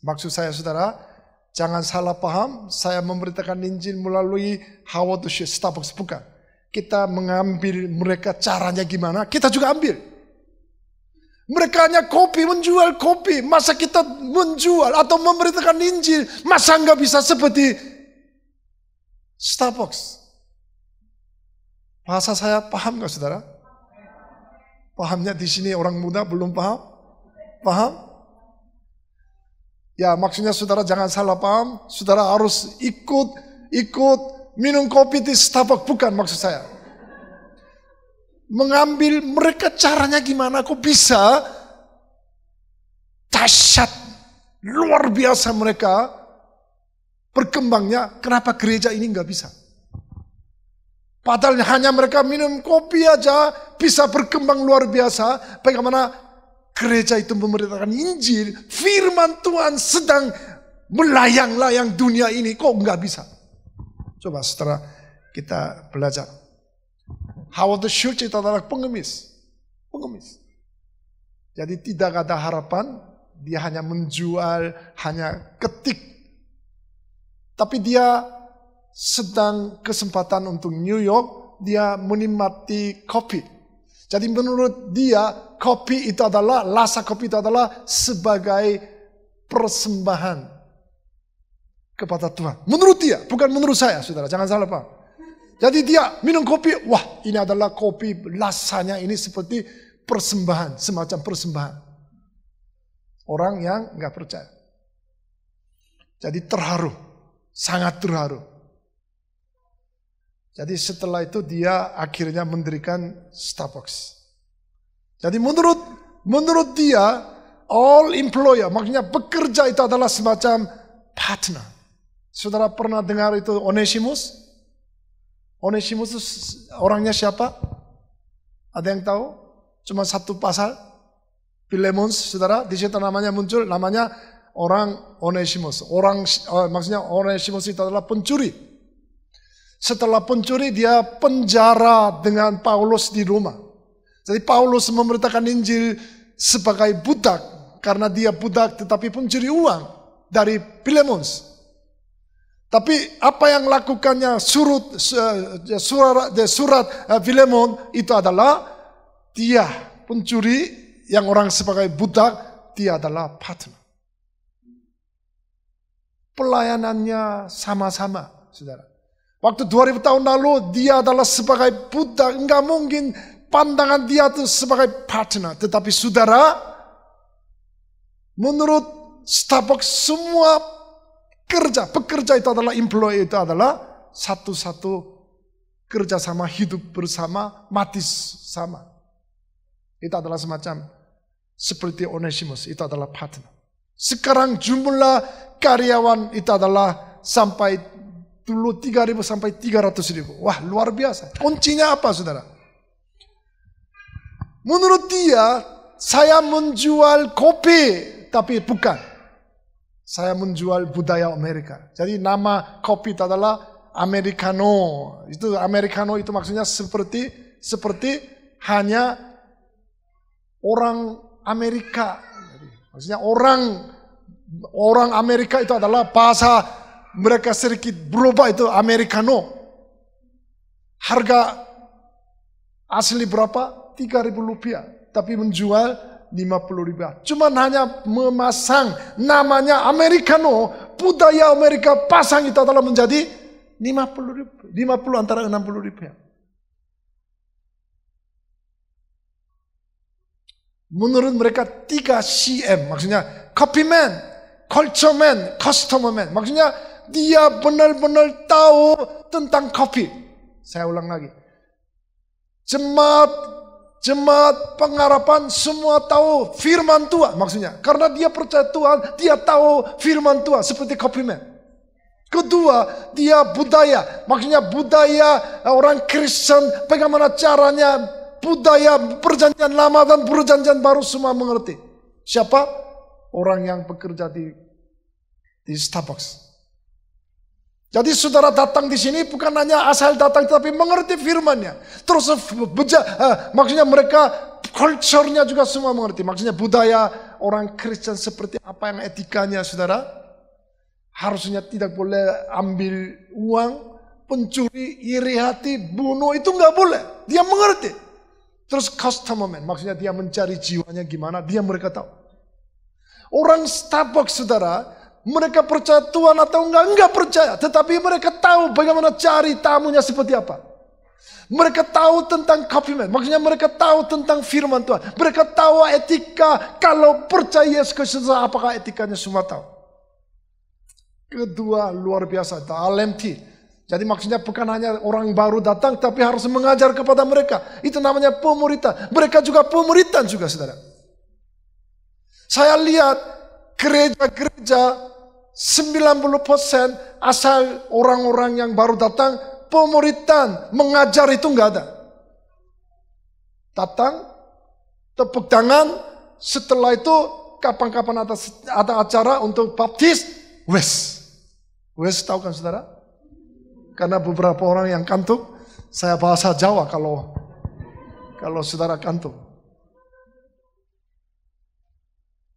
Maksud saya, saudara, jangan salah paham, saya memberitakan Injil melalui how to share Starbucks, bukan. Kita mengambil mereka caranya gimana, kita juga ambil. Mereka hanya menjual kopi. Masa kita menjual atau memberitakan Injil, masa nggak bisa seperti Starbucks? Bahasa saya paham nggak, saudara? Pahamnya di sini orang muda belum paham? Paham? Ya, maksudnya saudara jangan salah paham. Saudara harus ikut minum kopi di Starbucks, bukan maksud saya. Mengambil mereka caranya gimana, kok bisa dahsyat, luar biasa mereka berkembangnya. Kenapa gereja ini nggak bisa? Padahal hanya mereka minum kopi aja bisa berkembang luar biasa. Bagaimana gereja itu memberitakan Injil, firman Tuhan sedang melayang-layang dunia ini, kok nggak bisa? Coba setelah kita belajar. Howard Schultz itu adalah pengemis. Jadi tidak ada harapan, dia hanya menjual, hanya ketik. Tapi dia sedang kesempatan untuk New York, dia menikmati kopi. Jadi menurut dia, kopi itu adalah, rasa kopi itu adalah sebagai persembahan kepada Tuhan. Menurut dia, bukan menurut saya, saudara, jangan salah paham. Jadi dia minum kopi, wah ini adalah kopi, rasanya ini seperti persembahan, semacam persembahan. Orang yang nggak percaya. Jadi terharu, sangat terharu. Jadi setelah itu dia akhirnya mendirikan Starbucks. Jadi menurut dia, all employer, maksudnya pekerja itu adalah semacam partner. Saudara pernah dengar itu Onesimus? Onesimus itu orangnya siapa? Ada yang tahu? Cuma satu pasal. Philemon, saudara, di situ namanya muncul, namanya orang Onesimus. Maksudnya Onesimus itu adalah pencuri. Setelah pencuri dia penjara dengan Paulus di Roma. Jadi Paulus memberitakan Injil sebagai budak. Karena dia budak tetapi pencuri uang dari Philemon. Tapi apa yang lakukannya surat Philemon itu adalah dia pencuri yang orang sebagai budak, dia adalah partner. Pelayanannya sama-sama, saudara. Waktu 2000 tahun lalu dia adalah sebagai budak, enggak mungkin pandangan dia itu sebagai partner. Tetapi saudara, menurut Starbucks semua pekerja itu adalah employee, itu adalah satu-satu kerjasama, hidup bersama, mati sama. Itu adalah semacam seperti Onesimus, itu adalah partner. Sekarang jumlah karyawan itu adalah sampai dulu 3.000 sampai 300.000. Wah, luar biasa. Kuncinya apa, saudara? Menurut dia, saya menjual kopi, tapi bukan. Saya menjual budaya Amerika. Jadi nama kopi itu adalah Americano. Itu Americano itu maksudnya seperti hanya orang Amerika. Maksudnya orang Amerika itu adalah bahasa mereka sedikit berubah, itu Americano. Harga asli berapa? 3.000 rupiah. Tapi menjual 50 ribu. Cuma hanya memasang namanya Americano. Budaya Amerika pasang itu adalah menjadi 50 ribu. 50 antara 60 rupiah. Menurut mereka 3 CM. Maksudnya copy man, culture man, customer man. Maksudnya dia benar-benar tahu tentang kopi. Saya ulang lagi. Jemaat pengharapan semua tahu firman Tuhan. Maksudnya karena dia percaya Tuhan, dia tahu firman Tuhan seperti kopi man. Kedua, dia budaya. Maksudnya budaya orang Kristen, bagaimana caranya, budaya perjanjian lama dan perjanjian baru semua mengerti. Siapa? Orang yang bekerja di Starbucks. Jadi saudara datang di sini bukan hanya asal datang, tapi mengerti firman-Nya. Terus maksudnya mereka culture-nya juga semua mengerti. Maksudnya budaya orang Kristen seperti apa yang etikanya, saudara. Harusnya tidak boleh ambil uang, pencuri, iri hati, bunuh, itu nggak boleh. Dia mengerti. Terus customer man, maksudnya dia mencari jiwanya gimana, mereka tahu. Orang Starbucks, saudara, mereka percaya Tuhan atau enggak percaya. Tetapi mereka tahu bagaimana cari tamunya seperti apa. Mereka tahu tentang compliment. Maksudnya mereka tahu tentang firman Tuhan. Mereka tahu etika. Kalau percaya Yesus Kristus, apakah etikanya semua tahu. Kedua, luar biasa. LMT. Jadi maksudnya bukan hanya orang baru datang, tapi harus mengajar kepada mereka. Itu namanya pemuritan. Mereka juga pemuritan juga, saudara. Saya lihat gereja-gereja 90% asal orang-orang yang baru datang, pemuritan, mengajar itu enggak ada. Datang, tepuk tangan, setelah itu kapan-kapan ada acara untuk baptis, wes tahu kan saudara? Karena beberapa orang yang kantuk, saya bahasa Jawa kalau saudara kantuk.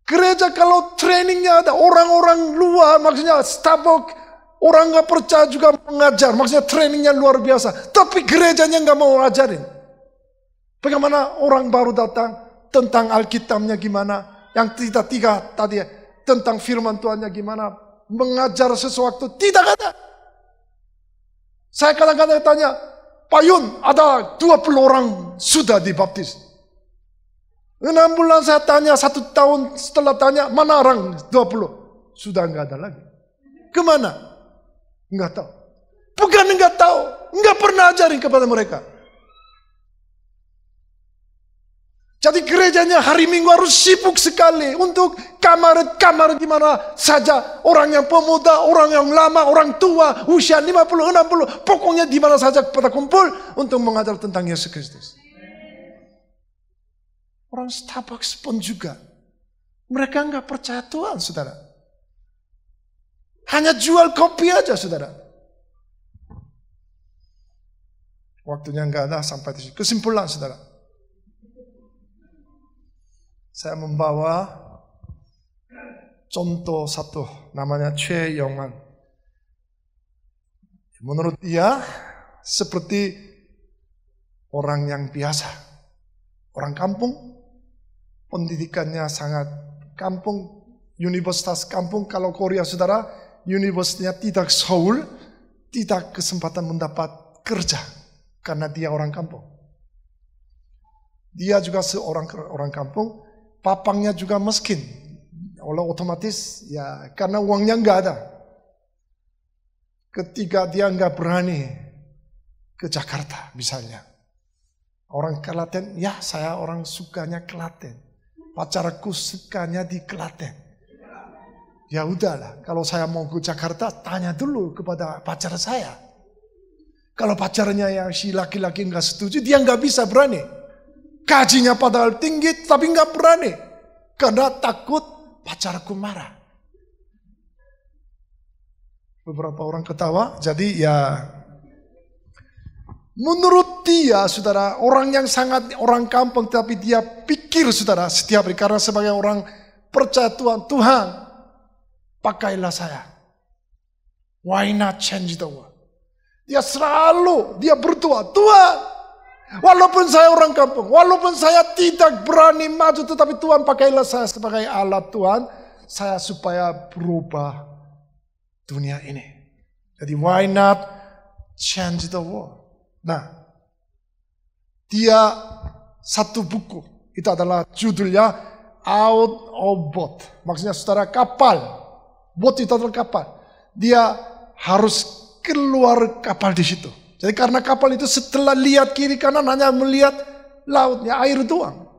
Gereja kalau trainingnya ada orang-orang luar, maksudnya Starbucks, orang nggak percaya juga mengajar, maksudnya trainingnya luar biasa. Tapi gerejanya nggak mau ngajarin. Bagaimana orang baru datang tentang Alkitabnya gimana, yang tiga tadi tentang firman Tuhannya gimana, mengajar sesuatu tidak ada. Saya kadang-kadang tanya, Pak Yun, ada 20 orang sudah dibaptis. 6 bulan saya tanya, 1 tahun setelah tanya, mana orang 20? Sudah enggak ada lagi. Kemana? Enggak tahu. Bukan enggak tahu, enggak pernah ajarin kepada mereka. Jadi gerejanya hari Minggu harus sibuk sekali untuk kamar di mana saja. Orang yang pemuda, orang yang lama, orang tua, usia 50, 60. Pokoknya di mana saja pada kumpul untuk mengajar tentang Yesus Kristus. Orang Starbucks pun juga. Mereka enggak percaya Tuhan, saudara. Hanya jual kopi aja, saudara. Waktunya enggak ada sampai di sini. Kesimpulan, saudara. Saya membawa contoh satu, namanya Choi-Yong-an. Menurut dia, seperti orang yang biasa. Orang kampung, pendidikannya sangat kampung, universitas kampung. Kalau Korea, saudara, universitasnya tidak Seoul, tidak kesempatan mendapat kerja. Karena dia orang kampung. Dia juga seorang orang kampung. Papangnya juga miskin, oleh otomatis ya karena uangnya enggak ada. Ketika dia enggak berani ke Jakarta misalnya, orang Klaten, ya saya orang sukanya Klaten, pacarku sukanya di Klaten. Ya udahlah, kalau saya mau ke Jakarta tanya dulu kepada pacar saya. Kalau pacarnya yang si laki-laki enggak setuju, dia enggak bisa berani. Gajinya padahal tinggi, tapi nggak berani. Karena takut pacarku marah. Beberapa orang ketawa, jadi ya menurut dia, saudara, orang yang sangat orang kampung, tapi dia pikir, saudara, setiap hari, karena sebagai orang percaya Tuhan, pakailah saya. Why not change the world? Dia selalu, dia berdoa, Tuhan, walaupun saya orang kampung, walaupun saya tidak berani maju, tetapi Tuhan pakailah saya sebagai alat Tuhan, saya supaya berubah dunia ini. Jadi why not change the world? Nah, dia satu buku, itu adalah judulnya Out of Boat. Maksudnya saudara kapal, boat itu adalah kapal. Dia harus keluar kapal di situ. Jadi karena kapal itu setelah lihat kiri kanan hanya melihat lautnya, air doang.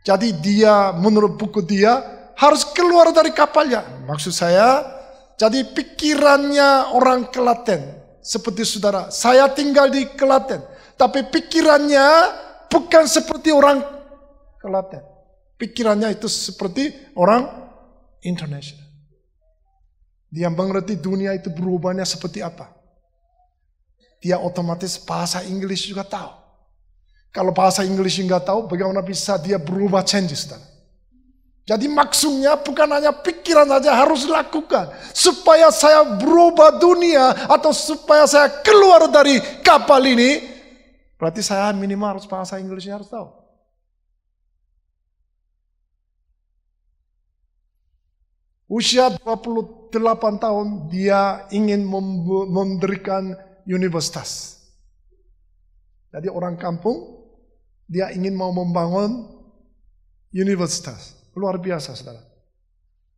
Jadi dia menurut buku dia harus keluar dari kapalnya. Maksud saya, jadi pikirannya orang Klaten. Seperti saudara, saya tinggal di Klaten. Tapi pikirannya bukan seperti orang Klaten. Pikirannya itu seperti orang Indonesia. Dia mengerti dunia itu berubahnya seperti apa. Dia otomatis bahasa Inggris juga tahu. Kalau bahasa Inggris nggak tahu, bagaimana bisa dia berubah changes? Jadi maksudnya bukan hanya pikiran saja harus lakukan. Supaya saya berubah dunia atau supaya saya keluar dari kapal ini, berarti saya minimal harus bahasa Inggrisnya harus tahu. Usia 28 tahun dia ingin mendirikan universitas. Jadi orang kampung, dia ingin mau membangun universitas. Luar biasa, saudara.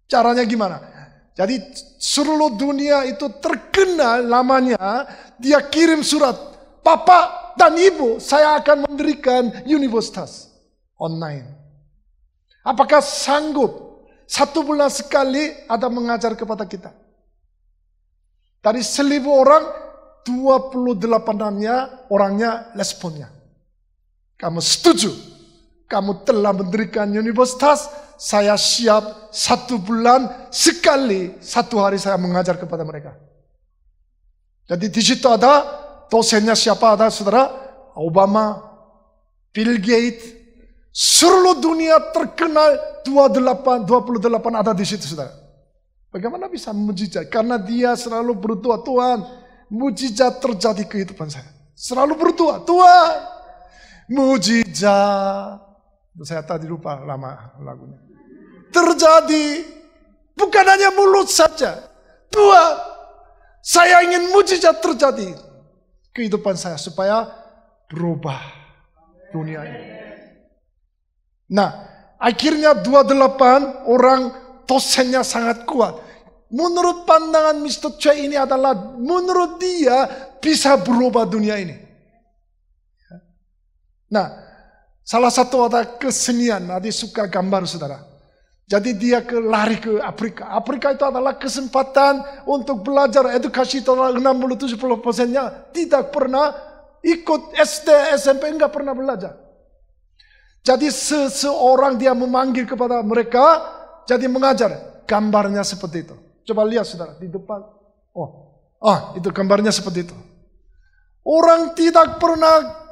Caranya gimana? Jadi seluruh dunia itu terkenal namanya, dia kirim surat. Bapak dan Ibu, saya akan mendirikan universitas online. Apakah sanggup 1 bulan sekali ada mengajar kepada kita? Dari 1.000 orang, 28-nya orangnya responnya. Kamu setuju? kamu telah mendirikan universitas, saya siap 1 bulan sekali 1 hari saya mengajar kepada mereka. Jadi di situ ada dosennya siapa ada saudara? Obama, Bill Gates, seluruh dunia terkenal 28 ada di situ saudara. Bagaimana bisa mujizat? Karena dia selalu berdoa, Tuhan, mujizat terjadi kehidupan saya. Selalu berdoa, Tuhan, mujizat. Saya tadi lupa lama lagunya. Terjadi, bukan hanya mulut saja. Tuhan, saya ingin mujizat terjadi kehidupan saya supaya berubah dunia ini. Nah, akhirnya 28 orang dosennya sangat kuat. Menurut pandangan Mr. Choi ini adalah menurut dia bisa berubah dunia ini. Nah, salah satu ada kesenian, dia suka gambar saudara. Jadi dia lari ke Afrika. Afrika itu adalah kesempatan untuk belajar edukasi total 60-70%-nya tidak pernah ikut SD, SMP, enggak pernah belajar. Jadi seseorang dia memanggil kepada mereka, jadi mengajar. Gambarnya seperti itu. Coba lihat saudara di depan. Itu gambarnya seperti itu. Orang tidak pernah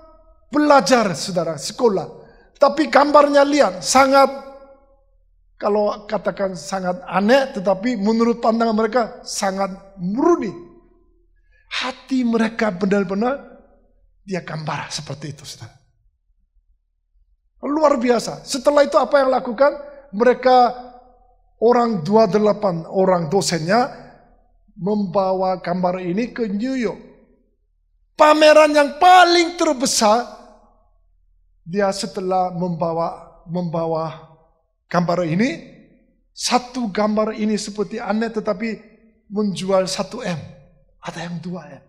belajar saudara, sekolah. Tapi gambarnya lihat, sangat, kalau katakan sangat aneh, tetapi menurut pandangan mereka sangat murni. Hati mereka benar-benar dia gambar seperti itu saudara. Luar biasa. Setelah itu apa yang lakukan? Mereka orang 28 orang dosennya membawa gambar ini ke New York. Pameran yang paling terbesar, dia setelah membawa gambar ini, satu gambar ini seperti aneh tetapi menjual 1M. Ada yang 2M.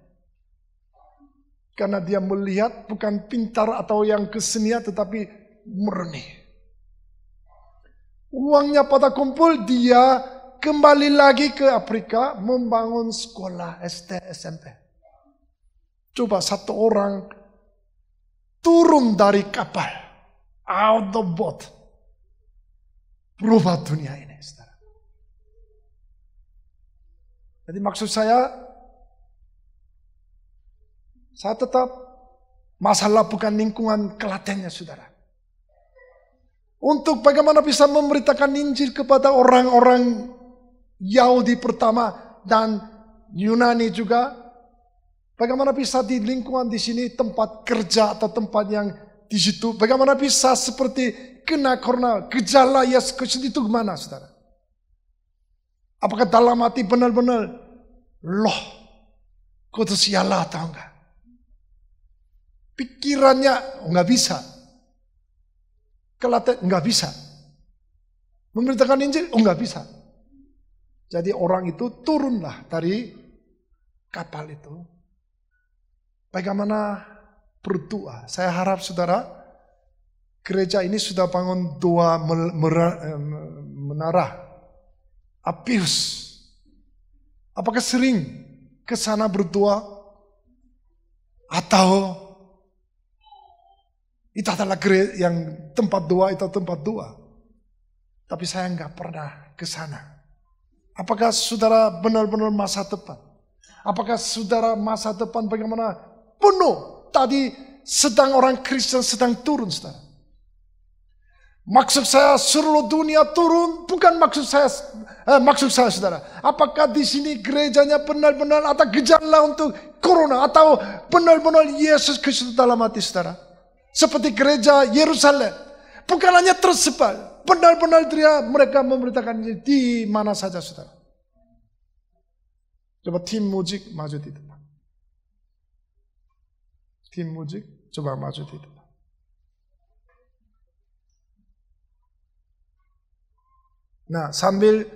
Karena dia melihat bukan pintar atau yang kesenian tetapi murni. Uangnya pada kumpul, dia kembali lagi ke Afrika membangun sekolah SD, SMP. Coba satu orang turun dari kapal, out the boat, berubah dunia ini. Saudara. Jadi maksud saya tetap masalah bukan lingkungan Kelatennya saudara. Untuk bagaimana bisa memberitakan Injil kepada orang-orang Yahudi pertama dan Yunani juga. Bagaimana bisa di lingkungan di sini tempat kerja atau tempat yang di situ. Bagaimana bisa seperti kena corona, gejala Yesus Kristus itu gimana saudara? Apakah dalam hati benar-benar loh kudus Allah atau enggak? Pikirannya enggak bisa. Kelaten enggak bisa. Memberitakan Injil enggak bisa. Jadi orang itu turunlah dari kapal itu. Bagaimana berdoa? Saya harap saudara, gereja ini sudah bangun 2 menara. Apius. Apakah sering ke sana berdoa? Atau itu adalah yang tempat doa, itu tempat doa. Tapi saya enggak pernah ke sana. Apakah saudara benar-benar masa depan? Apakah saudara masa depan bagaimana? Penuh. Tadi sedang orang Kristen sedang turun saudara. Maksud saya seluruh dunia turun, bukan maksud saya saudara. Apakah di sini gerejanya benar-benar ada gejala untuk corona atau benar-benar Yesus Kristus dalam hati saudara? Seperti gereja Yerusalem, bukan hanya tersebar, benar-benar mereka memberitakan di mana saja saudara. Coba tim musik maju di depan. Tim musik coba maju di depan. Nah, sambil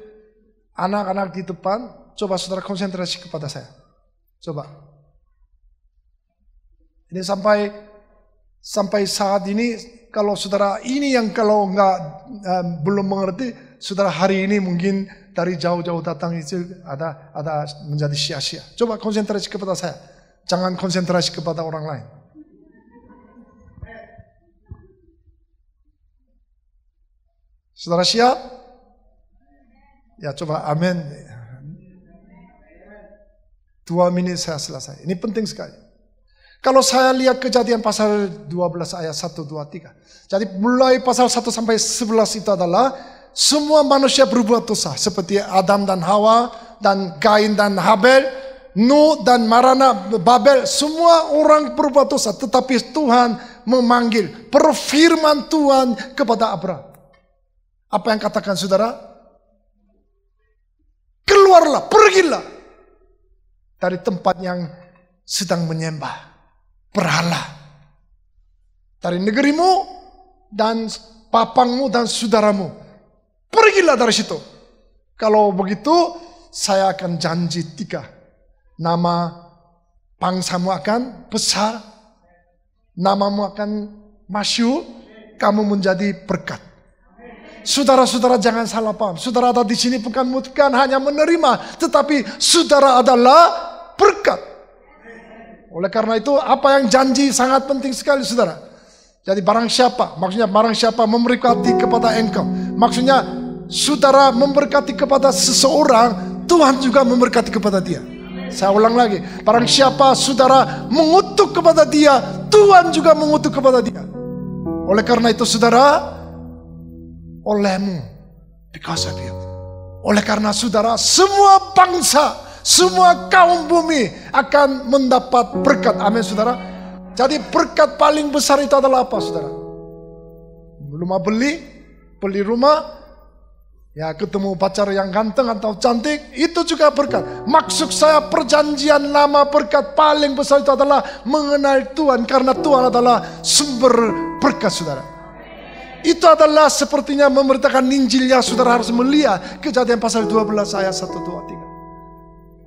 anak-anak di depan, coba saudara konsentrasi kepada saya. Coba. Ini sampai saat ini, kalau saudara ini yang kalau belum mengerti, saudara hari ini mungkin dari jauh-jauh datang itu ada menjadi sia-sia. Coba konsentrasi kepada saya. Jangan konsentrasi kepada orang lain. Saudara siap? Ya coba amin. 2 menit saya selesai. Ini penting sekali. Kalau saya lihat Kejadian pasal 12 ayat 1, 2, 3. Jadi mulai pasal 1 sampai 11 itu adalah semua manusia berbuat dosa. Seperti Adam dan Hawa, dan Kain dan Habel, Nuh dan Marana, Babel. Semua orang berbuat dosa. Tetapi Tuhan memanggil, berfirman Tuhan kepada Abraham. Apa yang katakan saudara? Keluarlah, pergilah dari tempat yang sedang menyembah berhala, dari negerimu dan papangmu dan saudaramu. Pergilah dari situ. Kalau begitu, saya akan janji 3. Nama bangsamu akan besar, namamu akan masyhur, kamu menjadi berkat. Saudara-saudara jangan salah paham. Saudara ada di sini bukan hanya menerima, tetapi saudara adalah berkat. Oleh karena itu, apa yang janji sangat penting sekali, saudara. Jadi barang siapa, maksudnya barang siapa memberkati kepada engkau. Maksudnya, saudara memberkati kepada seseorang, Tuhan juga memberkati kepada dia. Saya ulang lagi, barang siapa saudara mengutuk kepada dia, Tuhan juga mengutuk kepada dia. Oleh karena itu, saudara, olehmu, because of you. Oleh karena saudara, semua bangsa, semua kaum bumi akan mendapat berkat. Amin, saudara. Jadi berkat paling besar itu adalah apa, saudara? Rumah beli rumah, ya ketemu pacar yang ganteng atau cantik, itu juga berkat. Maksud saya perjanjian lama berkat paling besar itu adalah mengenal Tuhan, karena Tuhan adalah sumber berkat, saudara. Itu adalah sepertinya memberitakan Injilnya. Saudara harus melihat Kejadian pasal 12 ayat 1, 2,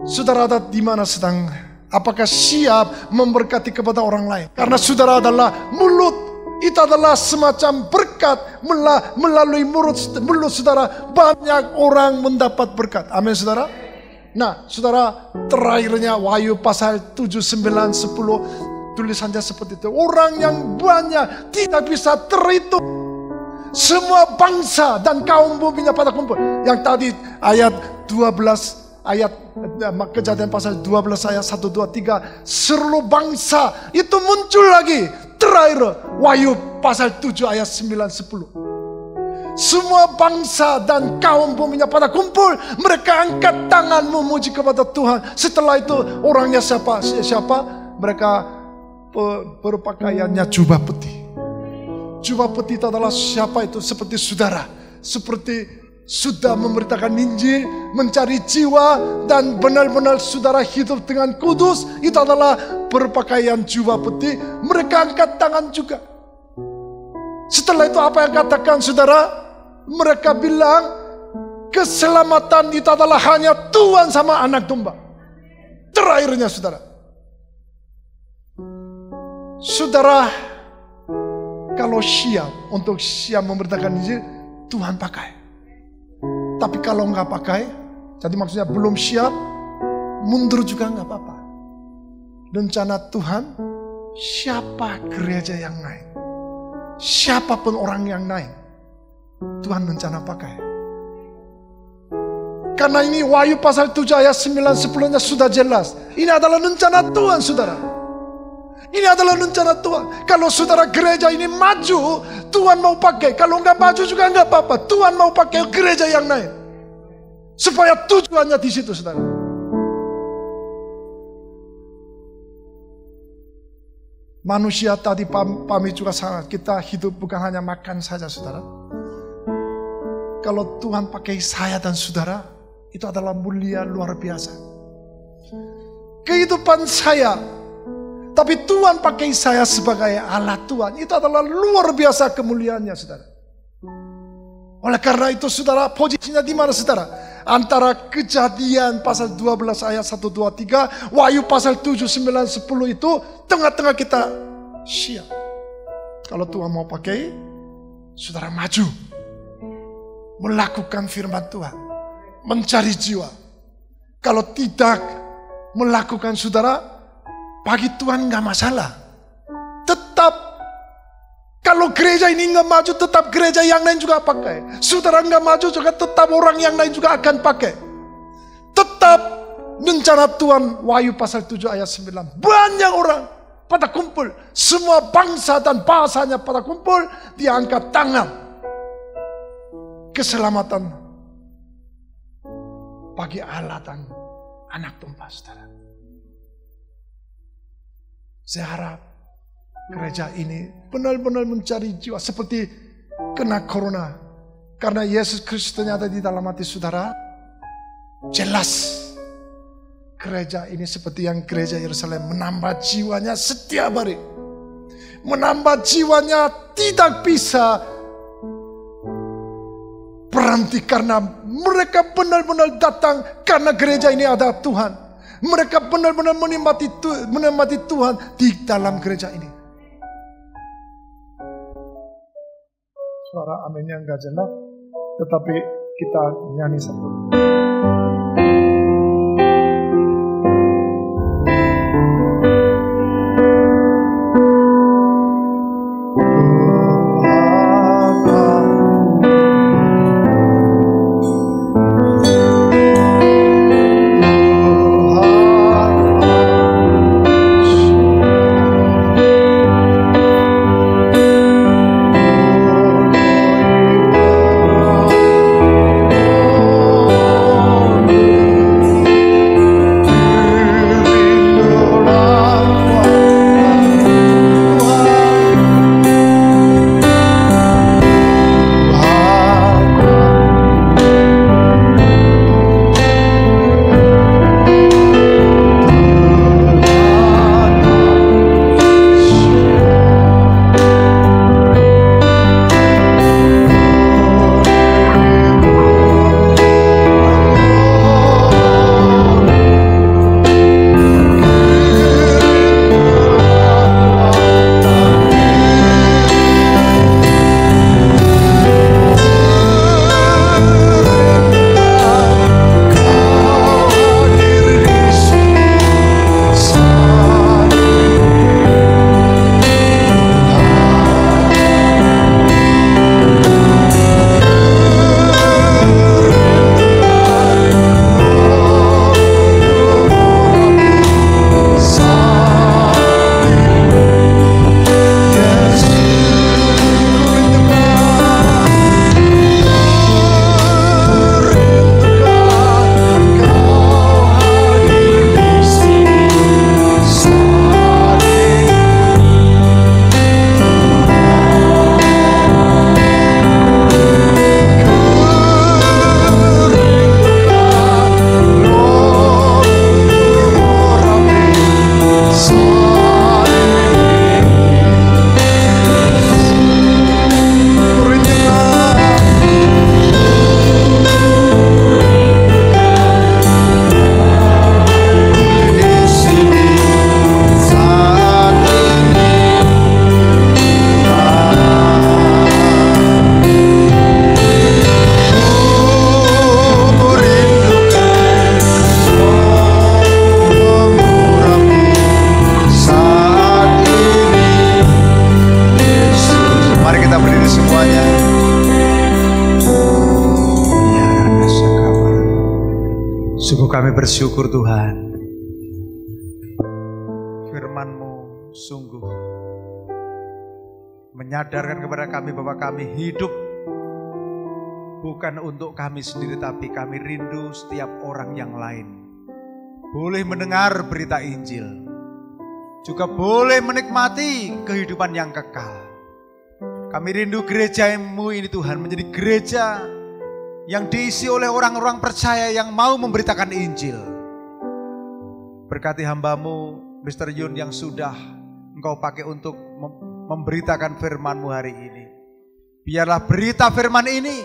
3. Saudara ada di mana sedang? Apakah siap memberkati kepada orang lain? Karena saudara adalah mulut. Itu adalah semacam berkat. Melalui mulut saudara, banyak orang mendapat berkat. Amin, saudara. Nah, saudara, terakhirnya Wahyu pasal 7, 9, 10. Tulisannya seperti itu. Orang yang banyak tidak bisa terhitung. Semua bangsa dan kaum buminya pada kumpul. Yang tadi ayat 12, ayat Kejadian pasal 12 ayat 1, 2, 3. Seluruh bangsa itu muncul lagi. Terakhir Wahyu pasal 7 ayat 9, 10. Semua bangsa dan kaum buminya pada kumpul. Mereka angkat tangan memuji kepada Tuhan. Setelah itu orangnya siapa? Mereka berpakaiannya jubah putih. Jubah putih itu adalah siapa itu? Seperti saudara, seperti sudah memberitakan Injil, mencari jiwa, dan benar-benar saudara hidup dengan kudus. Itu adalah berpakaian jubah putih. Mereka angkat tangan juga. Setelah itu apa yang katakan saudara? Mereka bilang keselamatan itu adalah hanya Tuhan sama anak domba. Terakhirnya saudara, kalau siap untuk memberitakan Injil, Tuhan pakai. Tapi kalau nggak pakai, jadi maksudnya belum siap, mundur juga nggak apa-apa. Rencana Tuhan, siapa gereja yang naik, siapapun orang yang naik, Tuhan rencana pakai. Karena ini Wahyu pasal 7 ayat 9, 10-nya sudah jelas. Ini adalah rencana Tuhan, saudara. Ini adalah rencana Tuhan. Kalau saudara gereja ini maju, Tuhan mau pakai. Kalau nggak maju juga nggak apa-apa. Tuhan mau pakai gereja yang naik. Supaya tujuannya di situ, saudara. Manusia tadi pamit juga sangat. Kita hidup bukan hanya makan saja, saudara. Kalau Tuhan pakai saya dan saudara, itu adalah mulia luar biasa. Kehidupan saya, tapi Tuhan pakai saya sebagai alat Tuhan. Itu adalah luar biasa kemuliaannya, saudara. Oleh karena itu, saudara, posisinya di mana, saudara? Antara Kejadian pasal 12 ayat 1, 2, 3, Wahyu pasal 7, 9, 10 itu tengah-tengah kita siap. Kalau Tuhan mau pakai, saudara maju. Melakukan firman Tuhan. Mencari jiwa. Kalau tidak melakukan, saudara, bagi Tuhan nggak masalah. Tetap Kalau gereja ini nggak maju, tetap gereja yang lain juga pakai. Saudara nggak maju juga tetap orang yang lain juga akan pakai. Tetap rencana Tuhan, Wahyu pasal 7 ayat 9. Banyak orang pada kumpul. Semua bangsa dan bahasanya pada kumpul. Dia angkat tangan. Keselamatan bagi Allah dan anak domba, saudara. Saya harap gereja ini benar-benar mencari jiwa seperti kena corona. Karena Yesus Kristus ternyata di dalam hati saudara. Jelas gereja ini seperti yang gereja Yerusalem menambah jiwanya setiap hari. Menambah jiwanya tidak bisa berhenti karena mereka benar-benar datang karena gereja ini ada Tuhan. Mereka benar-benar menikmati Tuhan di dalam gereja ini. Suara aminnya enggak jelas, tetapi kita nyanyi satu. Kami bersyukur Tuhan, firman-Mu sungguh menyadarkan kepada kami bahwa kami hidup bukan untuk kami sendiri, tapi kami rindu setiap orang yang lain boleh mendengar berita Injil, juga boleh menikmati kehidupan yang kekal. Kami rindu gereja-Mu ini Tuhan menjadi gereja yang diisi oleh orang-orang percaya yang mau memberitakan Injil. Berkati hamba-Mu, Mr. Yun yang sudah Engkau pakai untuk memberitakan firman-Mu hari ini. Biarlah berita firman ini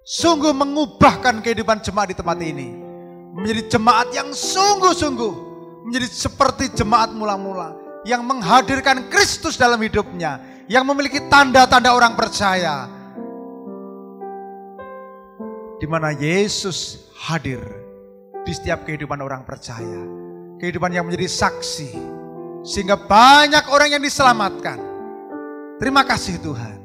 sungguh mengubahkan kehidupan jemaat di tempat ini. Menjadi jemaat yang sungguh-sungguh, menjadi seperti jemaat mula-mula, yang menghadirkan Kristus dalam hidupnya, yang memiliki tanda-tanda orang percaya, di mana Yesus hadir di setiap kehidupan orang percaya. Kehidupan yang menjadi saksi, sehingga banyak orang yang diselamatkan. Terima kasih Tuhan.